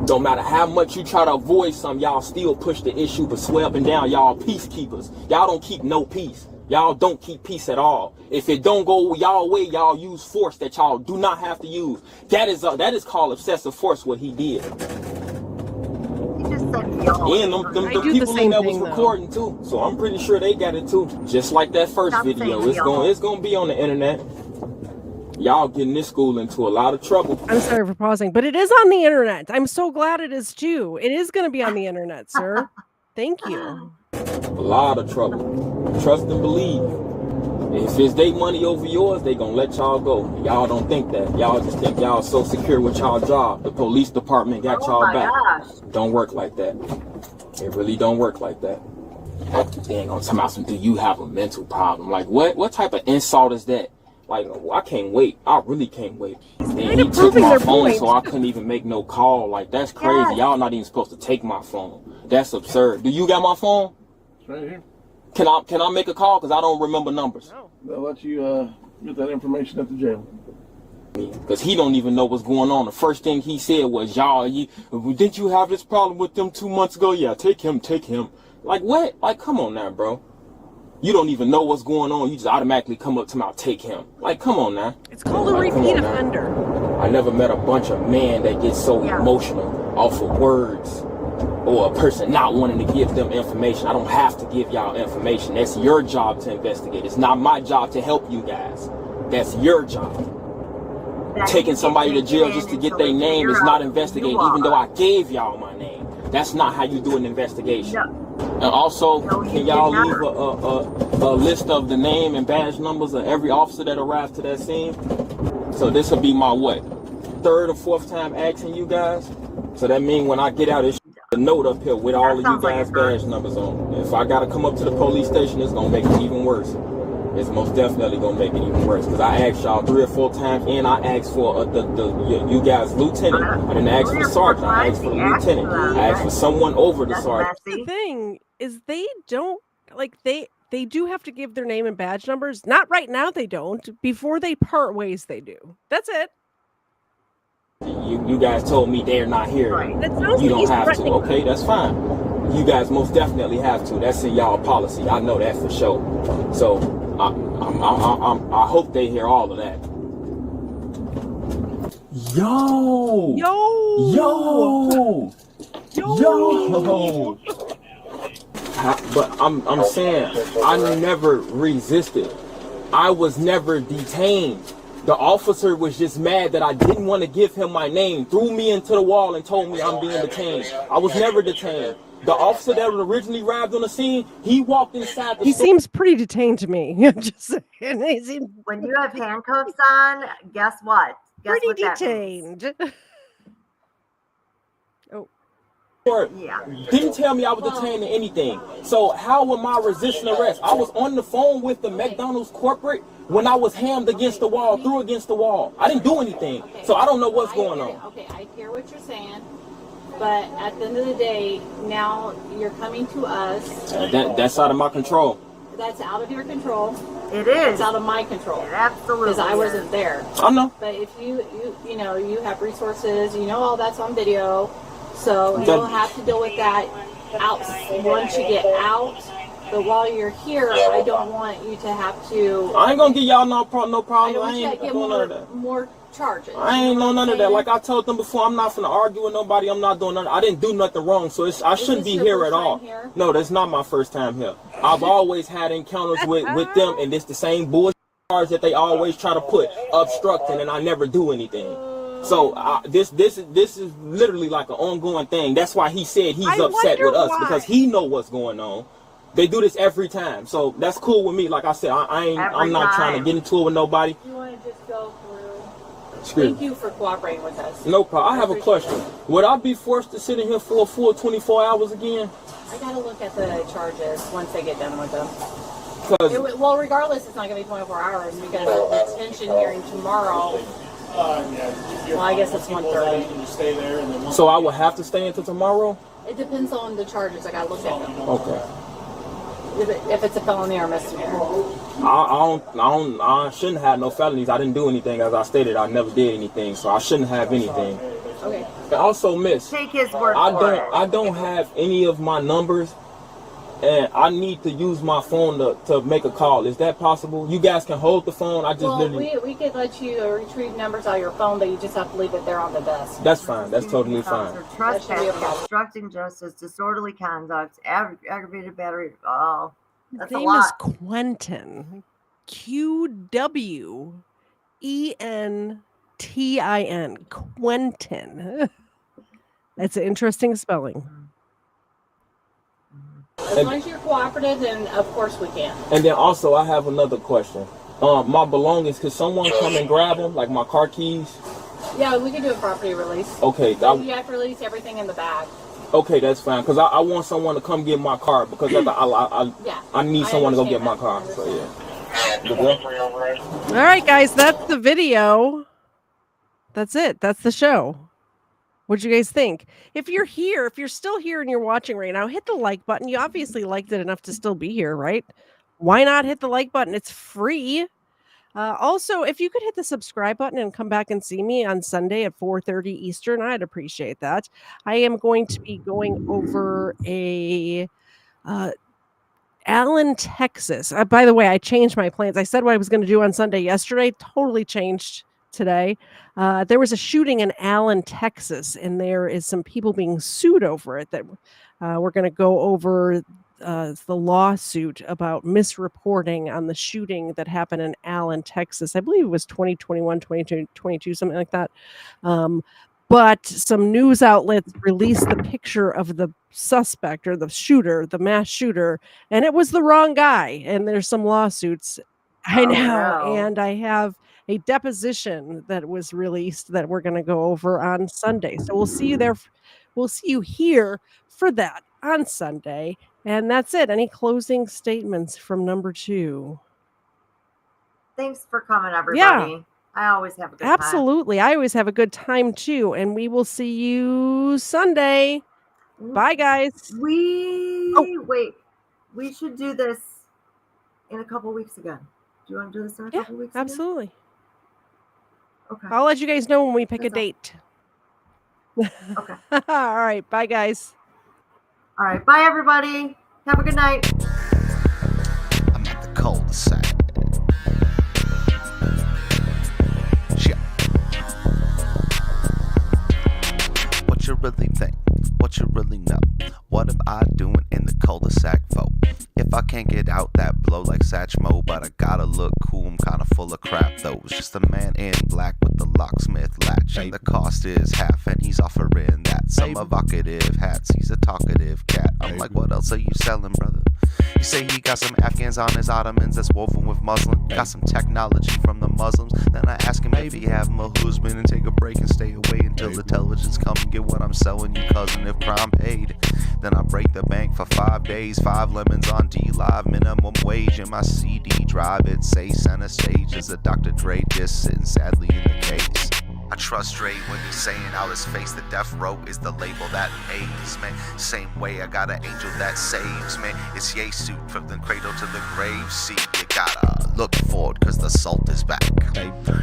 Don't matter how much you try to avoid something, y'all still push the issue, but swear up and down, y'all peacekeepers. Y'all don't keep no peace. Y'all don't keep peace at all. If it don't go y'all way, y'all use force that y'all do not have to use. That is called excessive force, what he did. He just said y'all. And them people in there was recording too. So I'm pretty sure they got it too. Just like that first video. It's gonna be on the internet. Y'all getting this school into a lot of trouble. I'm sorry for pausing, but it is on the internet. I'm so glad it is too. It is going to be on the internet, sir. Thank you. A lot of trouble. Trust and believe. If it's their money over yours, they gonna let y'all go. Y'all don't think that. Y'all just think y'all so secure with y'all job. The police department got y'all back. Gosh. Don't work like that. It really don't work like that. They ain't gonna tell me something. Do you have a mental problem? Like what type of insult is that? Like, I can't wait. I really can't wait. And he took my phone, so I couldn't even make no call. Like, that's crazy. Yes. Y'all not even supposed to take my phone. That's absurd. Do you got my phone? It's right here. Can I make a call? Because I don't remember numbers. No. They'll let you get that information at the jail. Because he don't even know what's going on. The first thing he said was, y'all, didn't you have this problem with them 2 months ago? Yeah, take him. Like, what? Like, come on now, bro. You don't even know what's going on. You just automatically come up to me, I'll take him. Like, come on now. It's called a repeat offender. I never met a bunch of men that get so emotional off of words or a person not wanting to give them information. I don't have to give y'all information. That's your job to investigate. It's not my job to help you guys. That's your job. Taking somebody to jail just to get their name is not investigating, even though I gave y'all my name. That's not how you do an investigation. No. And also, can y'all leave a list of the name and badge numbers of every officer that arrived to that scene? So this will be my third or fourth time asking you guys. So that means when I get out, it's a note up here with all of you guys' badge numbers on. If I gotta come up to the police station, it's gonna make it even worse. It's most definitely gonna make it even worse because I asked y'all 3 or 4 times, and I asked for you guys lieutenant. I didn't ask for the sergeant. I asked for the lieutenant. I asked for someone over the sergeant. The thing is, they don't they do have to give their name and badge numbers. Not right now, they don't. Before they part ways, they do. That's it. You guys told me they're not here. Right. You don't have to. Okay, that's fine. You guys most definitely have to. That's in y'all policy. I know that for sure. So I hope they hear all of that. Yo. But I'm saying I never resisted. I was never detained. The officer was just mad that I didn't want to give him my name, threw me into the wall and told me I'm being detained. I was never detained. The officer that originally arrived on the scene, he walked inside the store. He seems pretty detained to me. Just saying. When you have handcuffs on, guess what? Pretty detained. Didn't tell me I was detained or anything. So how am I resisting arrest? I was on the phone with the McDonald's corporate when I was hammed against the wall, threw against the wall. I didn't do anything. So I don't know what's going on. Okay, I hear what you're saying. But at the end of the day, now you're coming to us. That's out of my control. that's out of your control. It is. It's out of my control. It absolutely Because I wasn't there. I know. But if you know, you have resources, you know all that's on video. So you'll have to deal with that out once you get out. But while you're here, I don't want you to have to. I ain't gonna give y'all no problem. I don't want you to get more charges. I ain't know none of that. Like I told them before, I'm not finna argue with nobody. I'm not doing nothing. I didn't do nothing wrong, so I shouldn't be here at all. No, that's not my first time here. I've always had encounters with them, and it's the same bullshit charge that they always try to put, obstructing, and I never do anything. So this is literally like an ongoing thing. That's why he said he's upset with us because he know what's going on. They do this every time, so that's cool with me. Like I said, I'm not trying to get into it with nobody. You want to just go through. Thank you for cooperating with us. No problem. I have a question. Would I be forced to sit in here for a full 24 hours again? I gotta look at the charges once they get done with them. Well, regardless, it's not gonna be 24 hours because the detention hearing tomorrow. Well, I guess it's 1:30. So I would have to stay until tomorrow? It depends on the charges. I gotta look at them. Okay. If it's a felony or misdemeanor. I shouldn't have no felonies. I didn't do anything. As I stated, I never did anything, so I shouldn't have anything. Okay. And also, miss, take his word for it. I don't have any of my numbers, and I need to use my phone to make a call. Is that possible? You guys can hold the phone. We could let you retrieve numbers out of your phone, but you just have to leave it there on the desk. That's fine. That's totally fine. Trespassing, obstructing justice, disorderly conduct, aggravated battery. Oh, that's His a name lot. is Quentin. Quentin. Quentin. That's an interesting spelling. As long as you're cooperative, then of course we can. And then also, I have another question. My belongings, could someone come and grab them, like my car keys? Yeah, we can do a property release. Okay. You have to release everything in the bag. Okay, that's fine. Because I want someone to come get my car because I need someone to go get my car. So yeah. All right, guys, that's the video. That's it. That's the show. What'd you guys think? If you're here, if you're still here and you're watching right now, hit the like button. You obviously liked it enough to still be here, right? Why not hit the like button? It's free. Also, if you could hit the subscribe button and come back and see me on Sunday at 4:30 Eastern, I'd appreciate that. I am going to be going over a Allen, Texas. By the way, I changed my plans. I said what I was going to do on Sunday yesterday. Totally changed today. There was a shooting in Allen, Texas, and there is some people being sued over it that we're going to go over the lawsuit about misreporting on the shooting that happened in Allen, Texas. I believe it was 2021, 2022, something like that. But some news outlets released the picture of the suspect or the shooter, the mass shooter, and it was the wrong guy. And there's some lawsuits. I know. No. And I have a deposition that was released that we're going to go over on Sunday. So we'll see you there. We'll see you here for that on Sunday. And that's it. Any closing statements from number 2? Thanks for coming, everybody. Yeah. I always have a good time. Absolutely. I always have a good time too. And we will see you Sunday. Bye, guys. Wait. We should do this in a couple weeks again. Do you want to do this in a couple weeks again? Absolutely. Okay. I'll let you guys know when we pick a date. Okay. All right. Bye, guys. All right. Bye, everybody. Have a good night. I'm at the cul-de-sac. Yeah. What you really think? What you really know? What am I doing in the cul-de-sac for? If I can't get out that blow like Satchmo, but I gotta look cool, I'm kinda full of crap though. It's just a man in black with the locksmith latch, and the cost is half, and he's offering that. Some evocative hats, he's a talkative cat. I'm like, what else are you selling, brother? You say he got some Afghans on his ottomans that's woven with muslin. Got some technology from the Muslims. Then I ask him, maybe have him a husband and take a break and stay away until the televisions come and get what I'm selling you, cousin, if prime paid. Then I break the bank for 5 days, 5 lemons on D-Live, minimum wage in my CD drive. It say center stage is a Dr. Dre diss sitting sadly in the case. I trust Dre when he's saying out his face that death row is the label that pays, man. Same way I got an angel that saves, man. It's Ye suit from the cradle to the grave. See, you gotta look forward cause the salt is back.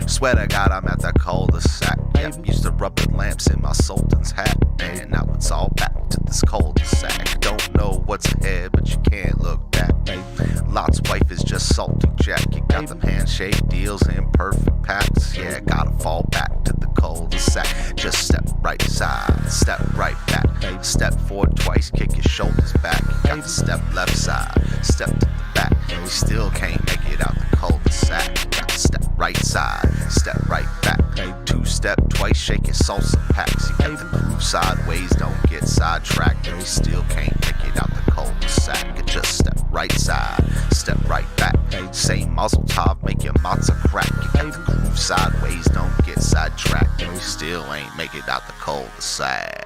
Swear to God I'm at the cul-de-sac. Yep, used to rub the lamps in my sultan's hat. Man, now it's all back to this cul-de-sac. Don't know what's ahead, but you can't look back. Lot's wife is just salty Jack. You got them handshake deals and perfect packs. Yeah, gotta fall back to the cul-de-sac. Just step right side, step right back. Step forward twice, kick your shoulders back. You got to step left side, step to the back. You still can't make it out the cul-de-sac. Got to step right side, step right back. Two-step twice, shake your salsa packs. You got to move sideways, don't get sidetracked. You still can't make it out the cul-de-sac. You just step right side, step right back. Same muzzle top, make your matzah crack. You got to groove sideways, don't get sidetracked. You still ain't make it out the cul-de-sac.